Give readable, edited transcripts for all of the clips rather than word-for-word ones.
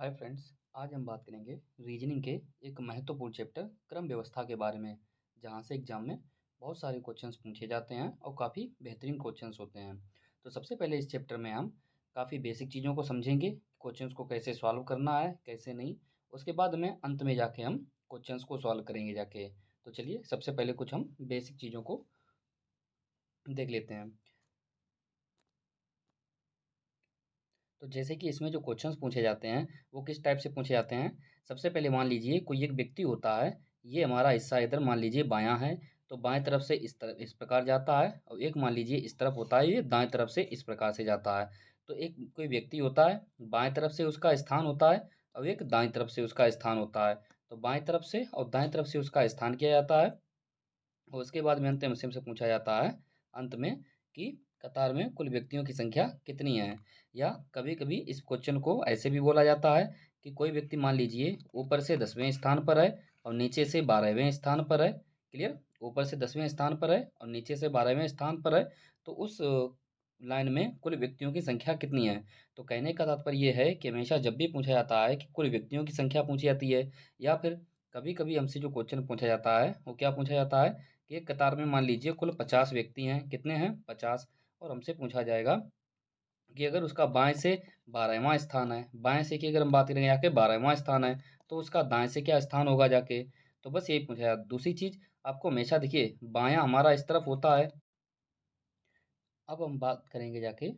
Hi friends, आज हम बात करेंगे रीजनिंग के एक महत्वपूर्ण चैप्टर क्रम व्यवस्था के बारे में, जहां से एग्जाम में बहुत सारे क्वेश्चंस पूछे जाते हैं और काफ़ी बेहतरीन क्वेश्चंस होते हैं। तो सबसे पहले इस चैप्टर में हम काफ़ी बेसिक चीज़ों को समझेंगे, क्वेश्चंस को कैसे सॉल्व करना है कैसे नहीं। उसके बाद में अंत में जाके हम क्वेश्चंस को सॉल्व करेंगे जाके। तो चलिए सबसे पहले कुछ हम बेसिक चीज़ों को देख लेते हैं। तो जैसे कि इसमें जो क्वेश्चंस पूछे जाते हैं वो किस टाइप से पूछे जाते हैं। सबसे पहले मान लीजिए कोई एक व्यक्ति होता है, ये हमारा हिस्सा इधर मान लीजिए बायां है, तो बाएं तरफ से इस तरफ इस प्रकार जाता है, और एक मान लीजिए इस तरफ होता है, ये दाएं तरफ से इस प्रकार से जाता है। तो एक कोई व्यक्ति होता है, बाएं तरफ से उसका स्थान होता है और एक दाएं तरफ से उसका स्थान होता है। तो बाएं तरफ से और दाएं तरफ से उसका स्थान किया जाता है, और उसके बाद में अंतिम से पूछा जाता है अंत में कि कतार में कुल व्यक्तियों की संख्या कितनी है। या कभी कभी इस क्वेश्चन को ऐसे भी बोला जाता है कि कोई व्यक्ति मान लीजिए ऊपर से 10वें स्थान पर है और नीचे से 12वें स्थान पर है। क्लियर, ऊपर से 10वें स्थान पर है और नीचे से 12वें स्थान पर है। तो उस लाइन में कुल व्यक्तियों की संख्या कितनी है। तो कहने का तात्पर्य ये है कि हमेशा जब भी पूछा जाता है कि कुल व्यक्तियों की संख्या पूछी जाती है, या फिर कभी कभी हमसे जो क्वेश्चन पूछा जाता है वो क्या पूछा जाता है कि एक कतार में मान लीजिए कुल 50 व्यक्ति हैं, कितने हैं 50। और हमसे पूछा जाएगा कि अगर उसका बाएं से 12वां स्थान है, बाएं से की अगर हम बात करें जाके 12वां स्थान है, तो उसका दाएं से क्या स्थान होगा जाके। तो बस यही पूछा जाता। दूसरी चीज आपको हमेशा देखिए बायां हमारा इस तरफ होता है। अब हम बात करेंगे जाके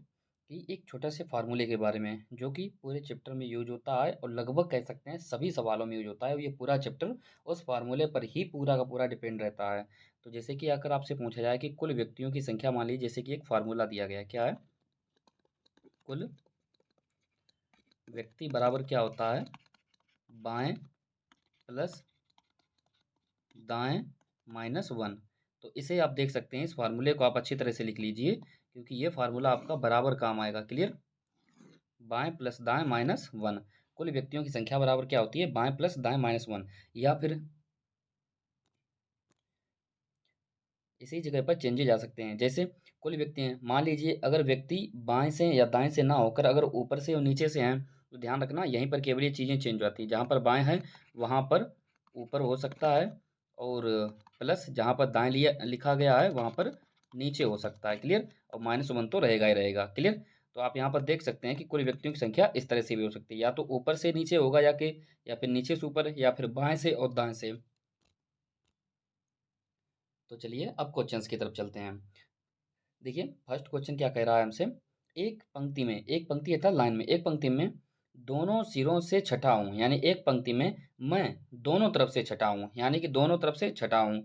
कि एक छोटा से फार्मूले के बारे में जो कि पूरे चैप्टर में यूज होता है और लगभग कह सकते हैं सभी सवालों में यूज होता है, और ये पूरा चैप्टर उस फार्मूले पर ही पूरा का पूरा डिपेंड रहता है। तो जैसे कि अगर आपसे पूछा जाए कि कुल व्यक्तियों की संख्या, मान लीजिए जैसे कि एक फार्मूला दिया गया है, क्या है, कुल व्यक्ति बराबर क्या होता है, बाएं प्लस दाएं माइनस वन। तो इसे आप देख सकते हैं, इस फार्मूले को आप अच्छी तरह से लिख लीजिए क्योंकि ये फार्मूला आपका बराबर काम आएगा। क्लियर, बाएं प्लस दाएं माइनस वन, कुल व्यक्तियों की संख्या बराबर क्या होती है, बाएं प्लस दाएं माइनस वन। या फिर इसी जगह पर चेंजे जा सकते हैं, जैसे कुल व्यक्ति हैं, मान लीजिए अगर व्यक्ति बाएं से या दाएं से ना होकर अगर ऊपर से और नीचे से हैं, तो ध्यान रखना यहीं पर केवल ये चीज़ें चेंज हो जाती है। जहाँ पर बाएं है वहाँ पर ऊपर हो सकता है, और प्लस जहाँ पर दाएं लिया लिखा गया है वहाँ पर नीचे हो सकता है। क्लियर, और माइनस वन तो रहेगा ही रहेगा। क्लियर, तो आप यहाँ पर देख सकते हैं कि कुल व्यक्तियों की संख्या इस तरह से भी हो सकती है, या तो ऊपर से नीचे होगा जाके, या फिर नीचे से ऊपर, या फिर बाएं से और दाएं से। तो चलिए अब क्वेश्चंस की तरफ चलते हैं। देखिए फर्स्ट क्वेश्चन क्या कह रहा है हमसे, एक पंक्ति में, एक पंक्ति अर्थात लाइन में, एक पंक्ति में दोनों सिरों से छठा हूँ, यानी एक पंक्ति में मैं दोनों तरफ से छठा हूँ, यानी कि दोनों तरफ से छठा हूँ।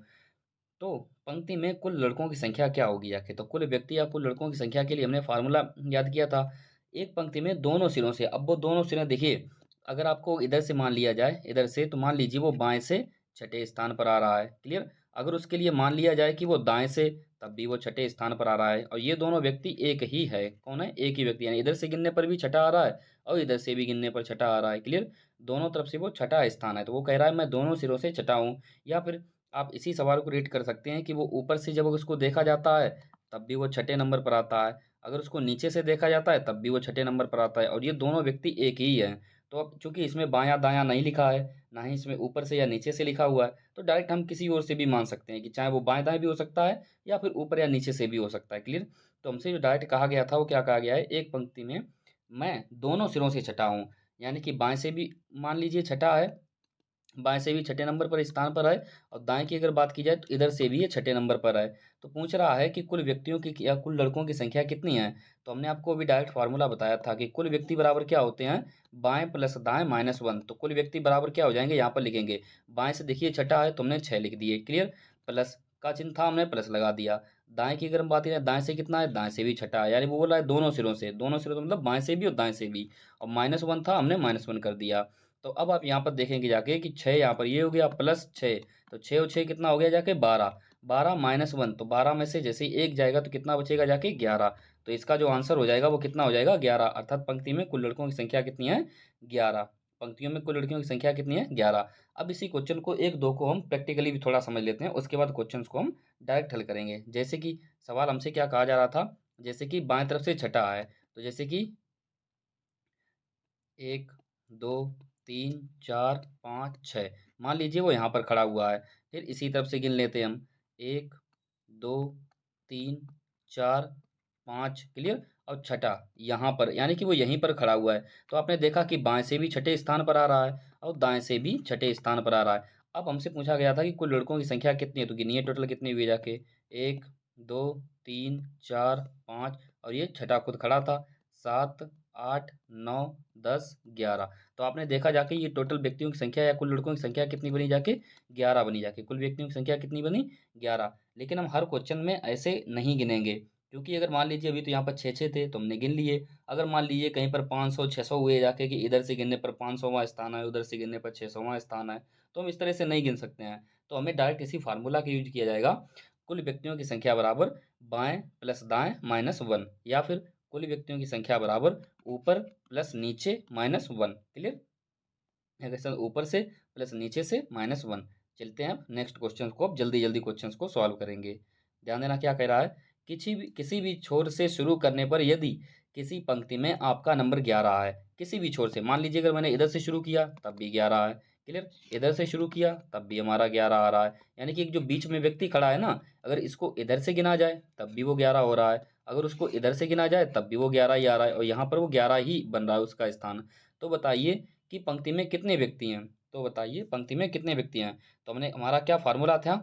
तो पंक्ति में कुल लड़कों की संख्या क्या होगी आखिर। तो कुल व्यक्ति या कुल लड़कों की संख्या के लिए हमने फार्मूला याद किया था, एक पंक्ति में दोनों सिरों से। अब वो दोनों सिरे देखिए, अगर आपको इधर से मान लिया जाए, इधर से, तो मान लीजिए वो बाएं से छठे स्थान पर आ रहा है। क्लियर, अगर उसके लिए मान लिया जाए कि वो दाएं से, तब भी वो छठे स्थान पर आ रहा है। और ये दोनों व्यक्ति एक ही है, कौन है, एक ही व्यक्ति, यानी इधर से गिनने पर भी छठा आ रहा है और इधर से भी गिनने पर छठा आ रहा है। क्लियर, दोनों तरफ से वो छठा स्थान है, तो वो कह रहा है मैं दोनों सिरों से छठा हूँ। या फिर आप इसी सवाल को रेट कर सकते हैं कि वो ऊपर से जब उसको देखा जाता है तब भी वो छठे नंबर पर आता है, अगर उसको नीचे से देखा जाता है तब भी वो छठे नंबर पर आता है, और ये दोनों व्यक्ति एक ही है। तो अब चूंकि इसमें बायां दायां नहीं लिखा है, ना ही इसमें ऊपर से या नीचे से लिखा हुआ है, तो डायरेक्ट हम किसी ओर से भी मान सकते हैं कि चाहे वो बाएं दाएं भी हो सकता है या फिर ऊपर या नीचे से भी हो सकता है। क्लियर, तो हमसे जो डायरेक्ट कहा गया था वो क्या कहा गया है, एक पंक्ति में मैं दोनों सिरों से छठा हूँ, यानी कि बाएं से भी मान लीजिए छठा है, बाएं से भी छठे नंबर पर स्थान पर है, और दाएं की अगर बात की जाए तो इधर से भी ये छठे नंबर पर है। तो पूछ रहा है कि कुल व्यक्तियों की या कुल लड़कों की संख्या कितनी है। तो हमने आपको अभी डायरेक्ट फार्मूला बताया था कि कुल व्यक्ति बराबर क्या होते हैं, बाएं प्लस दाएं माइनस वन। तो कुल व्यक्ति बराबर क्या हो जाएंगे, यहाँ पर लिखेंगे बाएं से देखिए छठा है तो हमने छः लिख दिए। क्लियर, प्लस का चिन्ह था हमने प्लस लगा दिया। दाएं की अगर हम बात करें, दाएं से कितना है, दाएं से भी छठा है, यानी वो बोला है दोनों सिरों से, दोनों सिरों से मतलब बाएं से भी और दाएं से भी, और माइनस वन था हमने माइनस वन कर दिया। तो अब आप यहाँ पर देखेंगे जाके कि छः यहाँ पर ये हो गया प्लस छः, तो छः और छः कितना हो गया जाके 12, 12 माइनस वन, तो 12 में से जैसे ही एक जाएगा तो कितना बचेगा जाके 11। तो इसका जो आंसर हो जाएगा वो कितना हो जाएगा 11, अर्थात पंक्ति में कुल लड़कों की संख्या कितनी है 11। पंक्तियों में कुल लड़कियों की संख्या कितनी है 11। अब इसी क्वेश्चन को एक दो को हम प्रैक्टिकली भी थोड़ा समझ लेते हैं, उसके बाद क्वेश्चन को हम डायरेक्ट हल करेंगे। जैसे कि सवाल हमसे क्या कहा जा रहा था, जैसे कि बाएं तरफ से छठा है, तो जैसे कि 1 2 3 4 5 6। मान लीजिए वो यहाँ पर खड़ा हुआ है। फिर इसी तरफ से गिन लेते हैं हम, 1 2 3 4 5। क्लियर। और छठा यहाँ पर, यानी कि वो यहीं पर खड़ा हुआ है। तो आपने देखा कि बाएं से भी छठे स्थान पर आ रहा है और दाएं से भी छठे स्थान पर आ रहा है। अब हमसे पूछा गया था कि कुल लड़कों की संख्या कितनी है, तो गिनिए टोटल कितनी हुई जाके। 1 2 3 4 5 और ये छठा खुद खड़ा था। 7 8 9 10 11। तो आपने देखा जाके ये टोटल व्यक्तियों की संख्या या कुल लड़कों की संख्या कितनी बनी जाके, 11 बनी जाके। कुल व्यक्तियों की संख्या कितनी बनी, 11। लेकिन हम हर क्वेश्चन में ऐसे नहीं गिनेंगे, क्योंकि अगर मान लीजिए अभी तो यहाँ पर छः छः थे तो हमने गिन लिए। अगर मान लीजिए कहीं पर 500 600 हुए जाके कि इधर से गिनने पर 500वां स्थान है, उधर से गिनने पर 600वां स्थान है, तो हम इस तरह से नहीं गिन सकते हैं। तो हमें डायरेक्ट इसी फार्मूला का यूज किया जाएगा, कुल व्यक्तियों की संख्या बराबर बाएं प्लस दाएं माइनस वन, या फिर कुल व्यक्तियों की संख्या बराबर ऊपर प्लस नीचे माइनस वन। क्लियर। सर ऊपर से प्लस नीचे से माइनस वन। चलते हैं अब नेक्स्ट क्वेश्चन को, अब जल्दी जल्दी क्वेश्चंस को सॉल्व करेंगे। ध्यान देना क्या कह रहा है। किसी भी छोर से शुरू करने पर यदि किसी पंक्ति में आपका नंबर 11 है, किसी भी छोर से, मान लीजिए अगर मैंने इधर से शुरू किया तब भी 11 है। क्लियर। इधर से शुरू किया तब भी हमारा 11 आ रहा है। यानी कि एक जो बीच में व्यक्ति खड़ा है ना, अगर इसको इधर से गिना जाए तब भी वो 11 हो रहा है, अगर उसको इधर से गिना जाए तब भी वो 11 ही आ रहा है, और यहाँ पर वो 11 ही बन रहा है उसका स्थान। तो बताइए कि पंक्ति में कितने व्यक्ति हैं, तो बताइए पंक्ति में कितने व्यक्ति हैं। तो हमने, हमारा क्या फार्मूला था,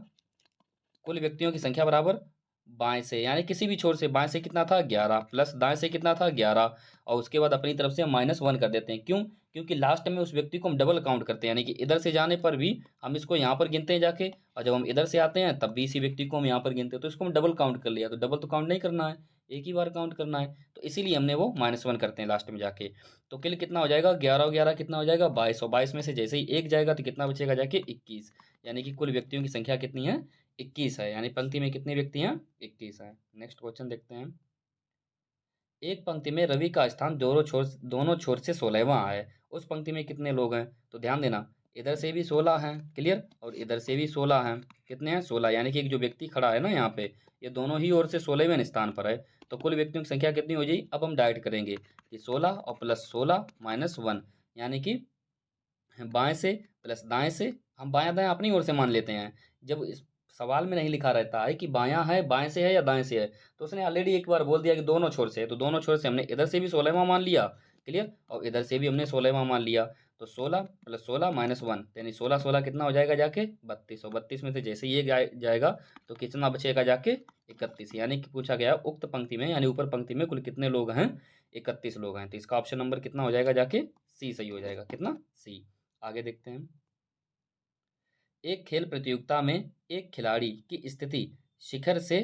कुल व्यक्तियों की संख्या बराबर बाएं से, यानी किसी भी छोर से बाएं से कितना था 11 प्लस दाएं से कितना था 11, और उसके बाद अपनी तरफ से हम माइनस वन कर देते हैं। क्यों? क्योंकि लास्ट में उस व्यक्ति को हम डबल काउंट करते हैं, यानी कि इधर से जाने पर भी हम इसको यहाँ पर गिनते हैं जाके, और जब हम इधर से आते हैं तब भी इसी व्यक्ति को हम यहाँ पर गिनते हैं। तो इसको हम डबल काउंट कर लिया, तो डबल तो काउंट नहीं करना है, एक ही बार काउंट करना है, तो इसीलिए हमने वो माइनस वन करते हैं लास्ट में जाके। तो कुल कितना हो जाएगा, 11 और 11 कितना हो जाएगा 22, और 22 में से जैसे ही एक जाएगा तो कितना बचेगा जाके 21। यानी कि कुल व्यक्तियों की संख्या कितनी है, 21 है। यानी पंक्ति में कितने व्यक्ति हैं, 21 है। नेक्स्ट क्वेश्चन देखते हैं। एक पंक्ति में रवि का स्थान दोनों छोर से 16वां है, उस पंक्ति में कितने लोग हैं। तो ध्यान देना, इधर से भी 16 हैं। क्लियर। और इधर से भी 16 हैं। कितने हैं, 16। यानी कि एक जो व्यक्ति खड़ा है ना यहाँ पे, ये दोनों ही ओर से 16वें स्थान पर है। तो कुल व्यक्तियों की संख्या कितनी हो जाएगी, अब हम डाइट करेंगे कि 16 और प्लस 16 माइनस वन, यानी कि बाएं से प्लस दाएं से, हम बायां दाएं अपनी ओर से मान लेते हैं। जब इस सवाल में नहीं लिखा रहता है कि बायां है, बाएं से है या दाएं से है, तो उसने ऑलरेडी एक बार बोल दिया कि दोनों छोर से है, तो दोनों छोर से हमने इधर से भी 16वां मान लिया। क्लियर। और इधर से भी हमने 16वां मान लिया। तो 16 प्लस 16 माइनस वन, यानी 16 16 कितना हो जाएगा जाके 32, और 32 में से जैसे ही ये जाएगा तो कितना बचेगा जाके 31। यानी कि पूछा गया उक्त पंक्ति में, यानी ऊपर पंक्ति में कुल कितने लोग हैं, 31 लोग हैं। तो इसका ऑप्शन नंबर कितना हो जाएगा जाके, सी सही हो जाएगा। कितना, सी। आगे देखते हैं। एक खेल प्रतियोगिता में एक खिलाड़ी की स्थिति शिखर से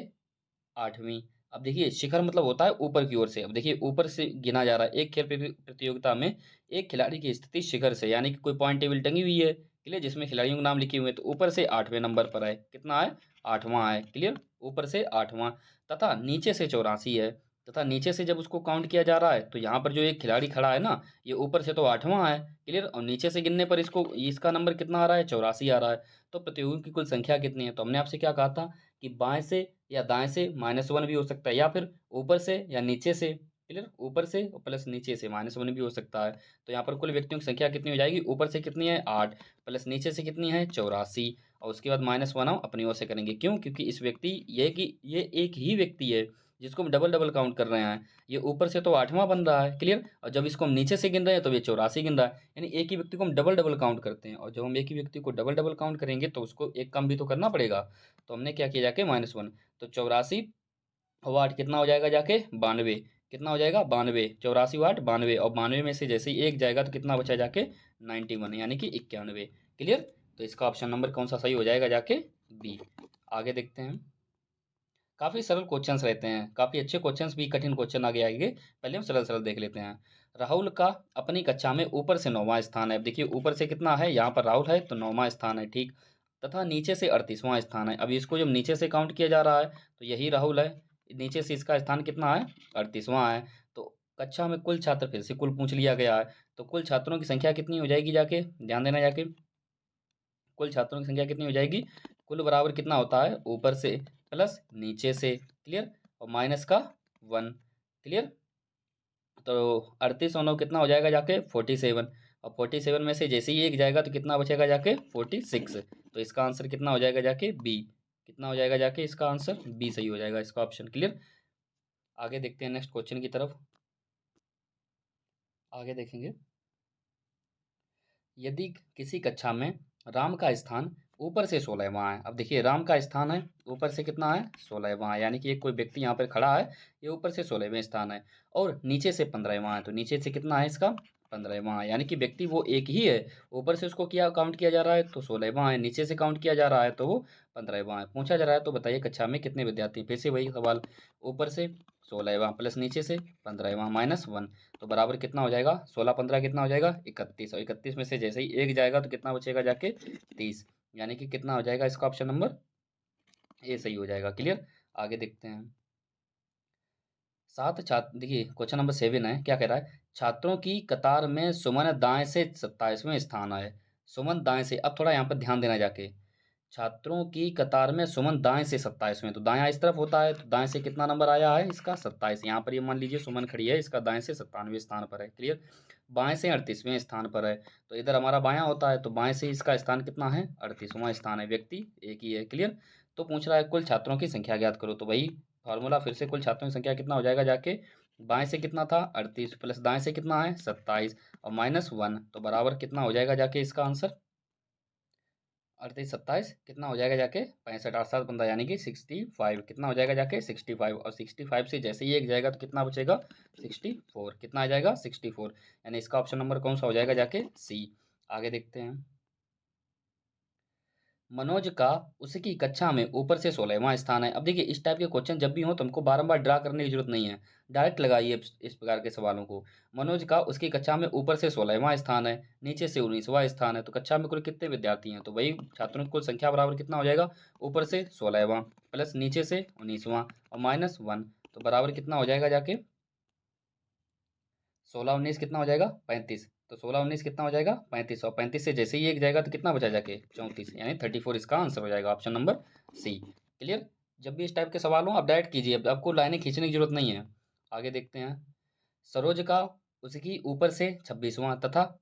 8वीं। अब देखिए शिखर मतलब होता है ऊपर की ओर से। अब देखिए ऊपर से गिना जा रहा है, एक खेल प्रतियोगिता में एक खिलाड़ी की स्थिति शिखर से, यानी कि कोई पॉइंट टेबल टंगी हुई है। क्लियर। जिसमें खिलाड़ियों के नाम लिखे हुए हैं, तो ऊपर से 8वें नंबर पर है। कितना है, 8वां है। क्लियर। ऊपर से 8वां, तथा नीचे से 84 है। तथा नीचे से जब उसको काउंट किया जा रहा है, तो यहाँ पर जो एक खिलाड़ी खड़ा है ना, ये ऊपर से तो 8वां है। क्लियर। और नीचे से गिनने पर इसको, इसका नंबर कितना आ रहा है, 84 आ रहा है। तो प्रतियोगियों की कुल संख्या कितनी है, तो हमने आपसे क्या कहा था कि बाएं से या दाएं से माइनस वन भी हो सकता है, या फिर ऊपर से या नीचे से। क्लियर। ऊपर से और प्लस नीचे से माइनस वन भी हो सकता है। तो यहाँ पर कुल व्यक्तियों की संख्या कितनी हो जाएगी, ऊपर से कितनी है 8, प्लस नीचे से कितनी है 84, और उसके बाद माइनस वन हम अपनी ओर से करेंगे। क्यों? क्योंकि इस व्यक्ति, ये एक ही व्यक्ति है जिसको हम डबल डबल काउंट कर रहे हैं। ये ऊपर से तो 8वां बन रहा है। क्लियर। और जब इसको हम नीचे से गिन रहे हैं तो ये 84 गिन रहा है। यानी एक ही व्यक्ति को हम डबल डबल काउंट करते हैं, और जब हम एक ही व्यक्ति को डबल डबल काउंट करेंगे तो उसको एक कम भी तो करना पड़ेगा। तो हमने क्या किया जाके माइनस वन। तो 84 वाट कितना हो जाएगा जाके 92। कितना हो जाएगा 92, 84 वाट 92, और 92 में से जैसे ही एक जाएगा तो कितना बचा जाके 91, यानी कि 91। क्लियर। तो इसका ऑप्शन नंबर कौन सा सही हो जाएगा जाके, बी। आगे देखते हैं। काफ़ी सरल क्वेश्चंस रहते हैं, काफ़ी अच्छे क्वेश्चंस भी, कठिन क्वेश्चन आगे आएंगे। पहले हम सरल सरल देख लेते हैं। राहुल का अपनी कक्षा में ऊपर से 9वां स्थान है। अब देखिए ऊपर से कितना है, यहाँ पर राहुल है तो 9वां स्थान है। ठीक। तथा नीचे से 38वां स्थान है। अब इसको जब नीचे से काउंट किया जा रहा है तो यही राहुल है, नीचे से इसका स्थान कितना है, 38वां है। तो कक्षा में कुल छात्र, फिर से कुल पूछ लिया गया है, तो कुल छात्रों की संख्या कितनी हो जाएगी जाके, ध्यान देना जाके। कुल छात्रों की संख्या कितनी हो जाएगी, कुल बराबर कितना होता है, ऊपर से प्लस नीचे से। क्लियर। और माइनस का वन। क्लियर। तो 38 और 9 कितना हो जाएगा जाके 47, और 47 में से जैसे ही एक जाएगा तो कितना बचेगा जाके 46। तो इसका आंसर कितना हो जाएगा जाके बी। कितना हो जाएगा जाके इसका आंसर बी सही हो जाएगा इसका ऑप्शन। क्लियर। आगे देखते हैं नेक्स्ट क्वेश्चन की तरफ। आगे देखेंगे, यदि किसी कक्षा में राम का स्थान ऊपर से 16वां है। अब देखिए राम का स्थान है ऊपर से कितना है 16वां है, यानी कि एक कोई व्यक्ति यहाँ पर खड़ा है, ये ऊपर से 16वें स्थान है और नीचे से 15वां है। तो नीचे से कितना है इसका 15वां है, यानी कि व्यक्ति वो एक ही है, ऊपर से उसको क्या काउंट किया जा रहा है तो 16वां है, नीचे से काउंट किया जा रहा है तो वो 15वां है। पूछा जा रहा है तो बताइए कक्षा में कितने विद्यार्थी हैं? फिर से वही सवाल, ऊपर से 16वां प्लस नीचे से 15वां -1, तो बराबर कितना हो जाएगा 16 15 कितना हो जाएगा 31, और 31 में से जैसे ही एक जाएगा तो कितना बचेगा जाके 30, यानी कि कितना हो जाएगा इसका ऑप्शन नंबर ए सही हो जाएगा। क्लियर। आगे देखते हैं, सात छात्र, देखिए क्वेश्चन नंबर 7 है, क्या कह रहा है, छात्रों की कतार में सुमन दाएं से 27वें स्थान आए। सुमन दाएं से, अब थोड़ा यहाँ पर ध्यान देना जाके, छात्रों की कतार में सुमन दाएं से 27वें, तो दायां इस तरफ होता है, तो दाएं से कितना नंबर आया है इसका 27। यहाँ पर ये मान लीजिए सुमन खड़ी है, इसका दाएं से 97वें स्थान पर है। क्लियर। बाएं से 38वें स्थान पर है, तो इधर हमारा बायां होता है, तो बाएं से इसका स्थान कितना है 38वां स्थान है, व्यक्ति एक ही है। क्लियर। तो पूछ रहा है कुल छात्रों की संख्या ज्ञात करो, तो वही फार्मूला फिर से, कुल छात्रों की संख्या कितना हो जाएगा जाके, बाएं से कितना था 38 प्लस दाएं से कितना है 27 और -1, तो बराबर कितना हो जाएगा जाके इसका आंसर 38 27 कितना हो जाएगा जाके 65 8 7 15, यानी कि 65 कितना हो जाएगा जाके 65, और 65 से जैसे ही एक जाएगा तो कितना बचेगा 64, कितना आ जाएगा 64, यानी इसका ऑप्शन नंबर कौन सा हो जाएगा जाके सी। आगे देखते हैं, मनोज का उसकी कक्षा में ऊपर से 16वां स्थान है। अब देखिए इस टाइप के क्वेश्चन जब भी हो तो हमको बारंबार ड्रा करने की जरूरत नहीं है, डायरेक्ट लगाइए इस प्रकार के सवालों को। मनोज का उसकी कक्षा में ऊपर से 16वां स्थान है, नीचे से 19वां स्थान है, तो कक्षा में कुल कितने विद्यार्थी हैं, तो वही छात्रों की कुल संख्या बराबर कितना हो जाएगा, ऊपर से 16वां प्लस नीचे से 19वां और -1, तो बराबर कितना हो जाएगा जाके 16 19 कितना हो जाएगा 35, तो 16 19 कितना हो जाएगा 35, और 35 से जैसे ही एक जाएगा तो कितना बचा जाके 34, यानी 34 इसका आंसर हो जाएगा ऑप्शन नंबर सी। क्लियर। जब भी इस टाइप के सवाल हो आप डायरेक्ट कीजिए, अब आपको लाइनें खींचने की जरूरत नहीं है। आगे देखते हैं, सरोज का उसकी ऊपर से 26वां तथा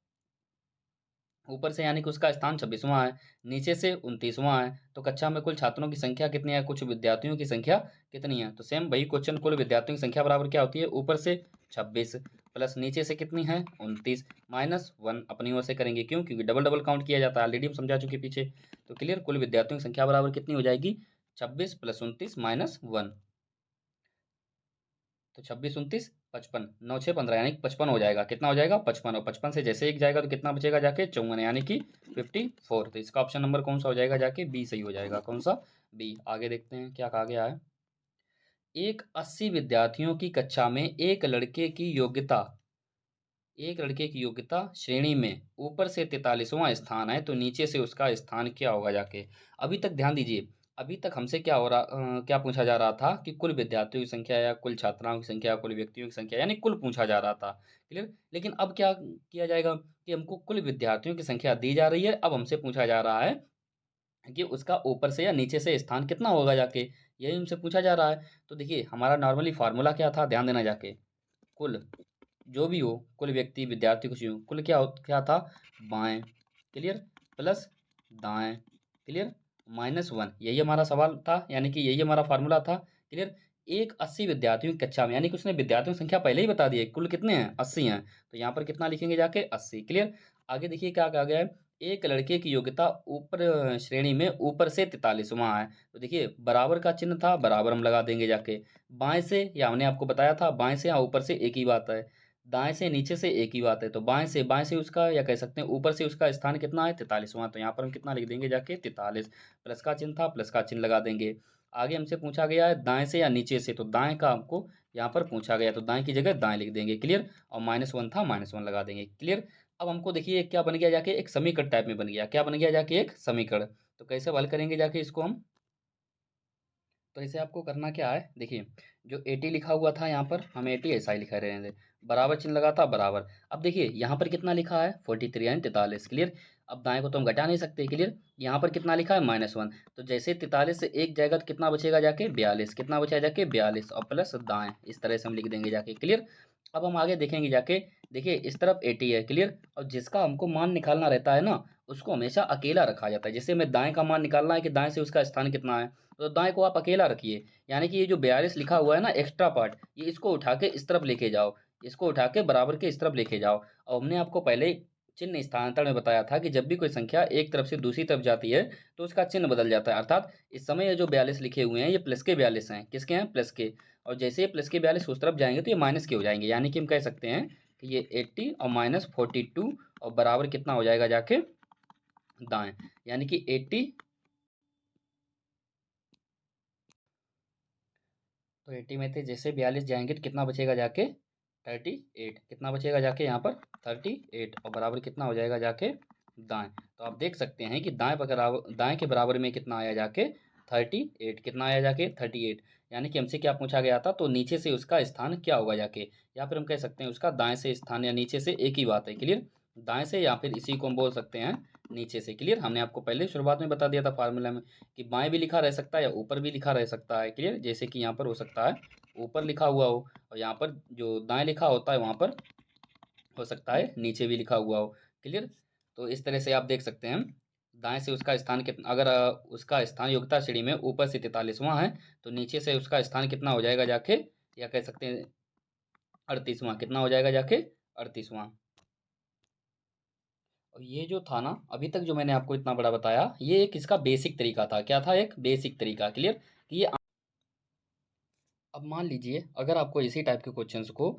ऊपर से यानी कि उसका स्थान 26वां है, नीचे से 29वां है, तो कक्षा में कुल छात्रों की संख्या कितनी है, कुछ विद्यार्थियों की संख्या कितनी है, तो सेम वही क्वेश्चन, कुल विद्यार्थियों की संख्या बराबर क्या होती है, ऊपर से 26 प्लस नीचे से कितनी है 29 -1 अपनी ओर से करेंगे, क्यों, क्योंकि डबल डबल काउंट किया जाता है, ऑलरेडी हम समझा चुके पीछे। तो क्लियर, कुल विद्यार्थियों की संख्या बराबर कितनी हो जाएगी 26 + 29 -1, तो 26 29 55 9 6 15, यानी कि 55 हो जाएगा, कितना हो जाएगा 55, और 55 से जैसे एक जाएगा तो कितना बचेगा जाके 54, यानी कि 54, तो इसका ऑप्शन नंबर कौन सा हो जाएगा जाके बी सही हो जाएगा, कौन सा बी। आगे देखते हैं क्या कहा गया है, एक 80 विद्यार्थियों की कक्षा में एक लड़के की योग्यता श्रेणी में ऊपर से 43वां स्थान है, तो नीचे से उसका स्थान क्या होगा जाके। अभी तक ध्यान दीजिए, अभी तक हमसे क्या हो रहा क्या पूछा जा रहा था कि कुल विद्यार्थियों की संख्या या कुल छात्राओं की संख्या, कुल व्यक्तियों की संख्या, यानी कुल पूछा जा रहा था। क्लियर। लेकिन अब क्या किया जाएगा कि हमको कुल विद्यार्थियों की संख्या दी जा रही है, अब हमसे पूछा जा रहा है कि उसका ऊपर से या नीचे से स्थान कितना होगा जाके, यही हमसे पूछा जा रहा है। तो देखिए हमारा नॉर्मली फार्मूला क्या था, ध्यान देना जाके, कुल जो भी हो, कुल व्यक्ति विद्यार्थी कुछ भी हो, कुल क्या था बाएं, क्लियर, प्लस दाएं, क्लियर, -1, यही हमारा सवाल था, यानी कि यही हमारा फार्मूला था। क्लियर। एक 80 विद्यार्थियों की कक्षा में, यानी कि उसने विद्यार्थियों की संख्या पहले ही बता दी है, कुल कितने हैं 80 हैं, तो यहाँ पर कितना लिखेंगे जाके 80। क्लियर। आगे देखिए क्या कहा गया है, एक लड़के की योग्यता ऊपर श्रेणी में ऊपर से 43वां है, तो देखिए बराबर का चिन्ह था, बराबर हम लगा देंगे जाके, बाएं से, या हमने आपको बताया था बाएं से या ऊपर से एक ही बात है, दाएं से नीचे से एक ही बात है, तो बाएं से उसका, या कह सकते हैं ऊपर से उसका स्थान कितना है 43वां, तो यहाँ पर हम कितना लिख देंगे जाके 43, प्लस का चिन्ह था, प्लस का चिन्ह लगा देंगे। आगे हमसे पूछा गया है दाएं से या नीचे से, तो दाएं का हमको यहाँ पर पूछा गया, तो दाएं की जगह दाएं लिख देंगे। क्लियर। और -1 था, -1 लगा देंगे। क्लियर। अब हमको देखिए क्या बन गया जाके, एक समीकरण टाइप में बन गया, क्या बन गया जाके एक समीकरण, तो कैसे हल करेंगे जाके इसको हम, तो इसे आपको करना क्या है, देखिए जो 80 लिखा हुआ था यहाँ पर हम 80 ऐसा ही लिखा रहे थे, बराबर चिन्ह लगा था, बराबर। अब देखिए यहाँ पर कितना लिखा है 43 यानी 43। क्लियर। अब दाएं को तो हम घटा नहीं सकते। क्लियर। यहाँ पर कितना लिखा है -1, तो जैसे 43 से एक जाएगा तो कितना बचेगा जाके 42, कितना बचेगा जाके 42, और प्लस दाएं, इस तरह से हम लिख देंगे जाके। क्लियर। अब हम आगे देखेंगे जाके, देखिए इस तरफ 80 है, क्लियर। और जिसका हमको मान निकालना रहता है ना, उसको हमेशा अकेला रखा जाता है। जैसे हमें दाएं का मान निकालना है कि दाएं से उसका स्थान कितना है, तो दाएं को आप अकेला रखिए। यानी कि ये जो 42 लिखा हुआ है ना एक्स्ट्रा पार्ट, ये इसको उठा के इस तरफ लेके जाओ, इसको उठा के बराबर के इस तरफ लेके जाओ। और हमने आपको पहले चिन्ह स्थानांतरण में बताया था कि जब भी कोई संख्या एक तरफ से दूसरी तरफ जाती है तो उसका चिन्ह बदल जाता है। अर्थात इस समय ये जो 42 लिखे हुए हैं ये प्लस के 42 हैं। किसके हैं? प्लस के। और जैसे ये प्लस के 42 उस तरफ जाएंगे तो ये माइनस के हो जाएंगे। यानी कि हम कह सकते हैं कि ये 80 और माइनस 42 और बराबर कितना हो जाएगा जाके दाएं। यानी कि 80, तो 80 में थे, जैसे 42 जाएंगे तो कितना बचेगा जाके 38। कितना बचेगा जाके यहाँ पर 38, और बराबर कितना हो जाएगा जाके दाएं। तो आप देख सकते हैं कि दाएं के बराबर में कितना आया जाके 38। कितना आया जाके 38। यानी कि हमसे क्या पूछा गया था, तो नीचे से उसका स्थान क्या होगा जाके, या फिर हम कह सकते हैं उसका दाएं से स्थान या नीचे से एक ही बात है, क्लियर। दाएं से या फिर इसी को हम बोल सकते हैं नीचे से, क्लियर। हमने आपको पहले शुरुआत में बता दिया था फार्मूला में कि बाएं भी लिखा रह सकता है या ऊपर भी लिखा रह सकता है, क्लियर। जैसे कि यहाँ पर हो सकता है ऊपर लिखा हुआ हो, और यहाँ पर जो दाएं लिखा होता है वहाँ पर हो सकता है नीचे भी लिखा हुआ हो, क्लियर। तो इस तरह से आप देख सकते हैं दाएं से उसका स्थान कितना, अगर उसका स्थान योग्यता श्रेणी में ऊपर से 43वां है तो नीचे से उसका स्थान कितना हो जाएगा जाके, या कह सकते हैं 38वां। कितना हो जाएगा जाके 38वां। और ये जो था ना अभी तक जो मैंने आपको इतना बड़ा बताया, ये एक इसका बेसिक तरीका था। क्या था? एक बेसिक तरीका, क्लियर। कि ये अब मान लीजिए अगर आपको इसी टाइप के क्वेश्चंस को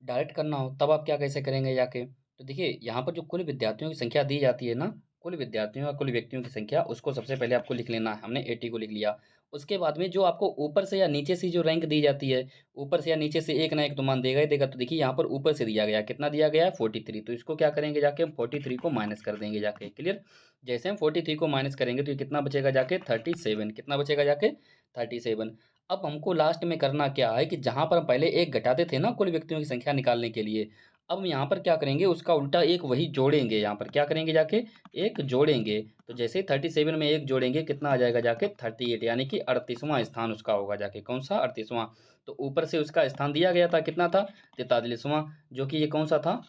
डायरेक्ट करना हो तब आप क्या कैसे करेंगे जाके, तो देखिए यहाँ पर जो कुल विद्यार्थियों की संख्या दी जाती है ना, कुल विद्यार्थियों या कुल व्यक्तियों की संख्या, उसको सबसे पहले आपको लिख लेना है। हमने 80 को लिख लिया। उसके बाद में जो आपको ऊपर से या नीचे से जो रैंक दी जाती है, ऊपर से या नीचे से एक ना एक तो मान देगा ही देगा। तो देखिए यहाँ पर ऊपर से दिया गया, कितना दिया गया है 43। तो इसको क्या करेंगे जाके, हम 43 को माइनस कर देंगे जाके, क्लियर। जैसे हम 43 को माइनस करेंगे तो ये कितना बचेगा जाके 37। कितना बचेगा जाके 37। अब हमको लास्ट में करना क्या है कि जहां पर हम पहले एक घटाते थे ना कुल व्यक्तियों की संख्या निकालने के लिए, अब हम यहाँ पर क्या करेंगे, उसका उल्टा एक वही जोड़ेंगे। यहाँ पर क्या करेंगे जाके, एक जोड़ेंगे। तो जैसे 37 में एक जोड़ेंगे कितना आ जाएगा जाके 38। यानी कि 38वां स्थान उसका होगा जाके, कौन सा 38वां। तो ऊपर से उसका स्थान दिया गया था कितना था 43वां, जो कि ये कौन सा था,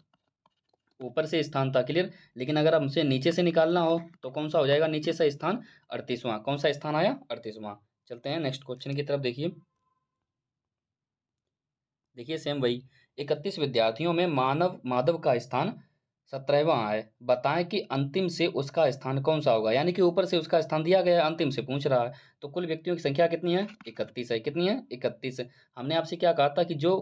ऊपर से स्थान था, क्लियर। लेकिन अगर हमसे नीचे से निकालना हो तो कौन सा हो जाएगा नीचे से स्थान 38वां। कौन सा स्थान आया 38वां। चलते हैं नेक्स्ट क्वेश्चन की तरफ। देखिए देखिए सेम वही, 31 विद्यार्थियों में माधव का स्थान 17वां है। बताएं कि अंतिम से उसका स्थान कौन सा होगा। यानी कि ऊपर से उसका स्थान दिया गया है, अंतिम से पूछ रहा है। तो कुल व्यक्तियों की संख्या कितनी है 31 है। कितनी है 31। हमने आपसे क्या कहा था कि जो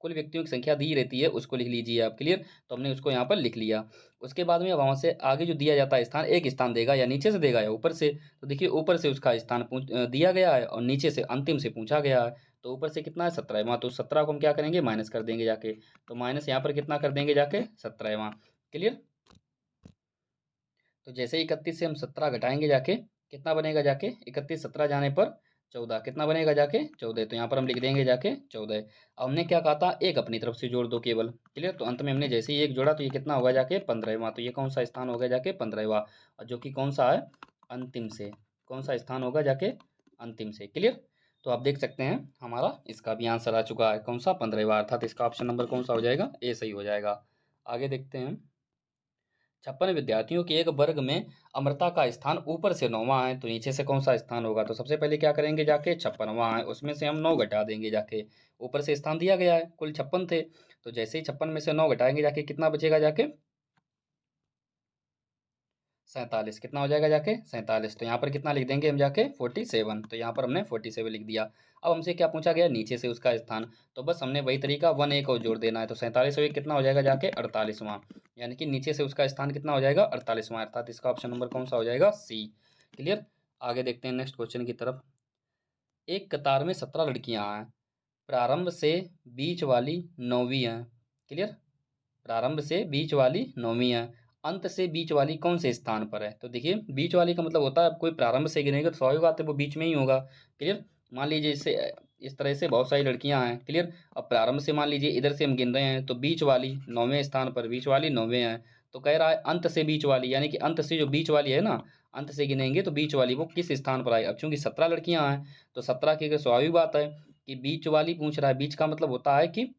कुल व्यक्तियों की संख्या दी रहती है उसको लिख लीजिए आप, क्लियर। तो हमने उसको यहाँ पर लिख लिया। उसके बाद में अब वहाँ से आगे जो दिया जाता है स्थान, एक स्थान देगा या नीचे से देगा या ऊपर से। तो देखिए ऊपर से उसका स्थान दिया गया है और नीचे से अंतिम से पूछा गया है। तो ऊपर से कितना है 17वां, तो 17 को हम क्या करेंगे माइनस कर देंगे जाके। तो माइनस यहाँ पर कितना कर देंगे जाके 17वां, क्लियर। तो जैसे 31 से हम 17 घटाएंगे जाके कितना बनेगा जाके 31 17 जाने पर 14। कितना बनेगा जाके 14। तो यहाँ पर हम लिख देंगे जाके 14। अब हमने क्या कहा था, एक अपनी तरफ से जोड़ दो केवल, क्लियर। तो अंत में हमने जैसे ही एक जोड़ा तो ये कितना होगा जाके 15वां। तो ये कौन सा स्थान होगा जाके 15वां, और जो कि कौन सा है अंतिम से, कौन सा स्थान होगा जाके अंतिम से, क्लियर। तो आप देख सकते हैं हमारा इसका भी आंसर आ चुका है, कौन सा 15वां। अर्थात इसका ऑप्शन नंबर कौन सा हो जाएगा, ए सही हो जाएगा। आगे देखते हैं। 56 विद्यार्थियों के एक वर्ग में अमृता का स्थान ऊपर से 9वां है, तो नीचे से कौन सा स्थान होगा। तो सबसे पहले क्या करेंगे जाके 56वां है, उसमें से हम 9 घटा देंगे जाके। ऊपर से स्थान दिया गया है, कुल 56 थे। तो जैसे ही 56 में से 9 घटाएंगे जाके कितना बचेगा जाके 47। कितना हो जाएगा जाके 47। तो यहाँ पर कितना लिख देंगे हम जाके 47। तो यहाँ पर हमने 47 लिख दिया। अब हमसे क्या पूछा गया, नीचे से उसका स्थान। तो बस हमने वही तरीका 1 एक और जोड़ देना है। तो 47 और एक कितना हो जाएगा जाके 48वां। यानी कि नीचे से उसका स्थान कितना हो जाएगा 48वां। अर्थात इसका ऑप्शन नंबर कौन सा हो जाएगा, सी, क्लियर। आगे देखते हैं नेक्स्ट क्वेश्चन की तरफ। एक कतार में 17 लड़कियां हैं, प्रारंभ से बीच वाली 9वीं है, क्लियर। प्रारंभ से बीच वाली 9वीं है, अंत से बीच वाली कौन से स्थान पर है। तो देखिए बीच वाली का मतलब होता है कोई प्रारंभ से गिनेगा तो स्वाभाविक बात है वो बीच में ही होगा, क्लियर। मान लीजिए इससे इस तरह से बहुत सारी लड़कियां हैं, क्लियर। अब प्रारंभ से मान लीजिए इधर से हम गिन रहे हैं तो बीच वाली 9वें स्थान पर, बीच वाली 9वें है। तो कह रहा है अंत से बीच वाली, यानी कि अंत से जो बीच वाली है ना, अंत से गिनेंगे तो बीच वाली वो किस स्थान पर आई। अब चूंकि 17 लड़कियां हैं तो 17 की अगर स्वाभाविक बात है कि बीच वाली पूछ रहा है। बीच का मतलब होता है कि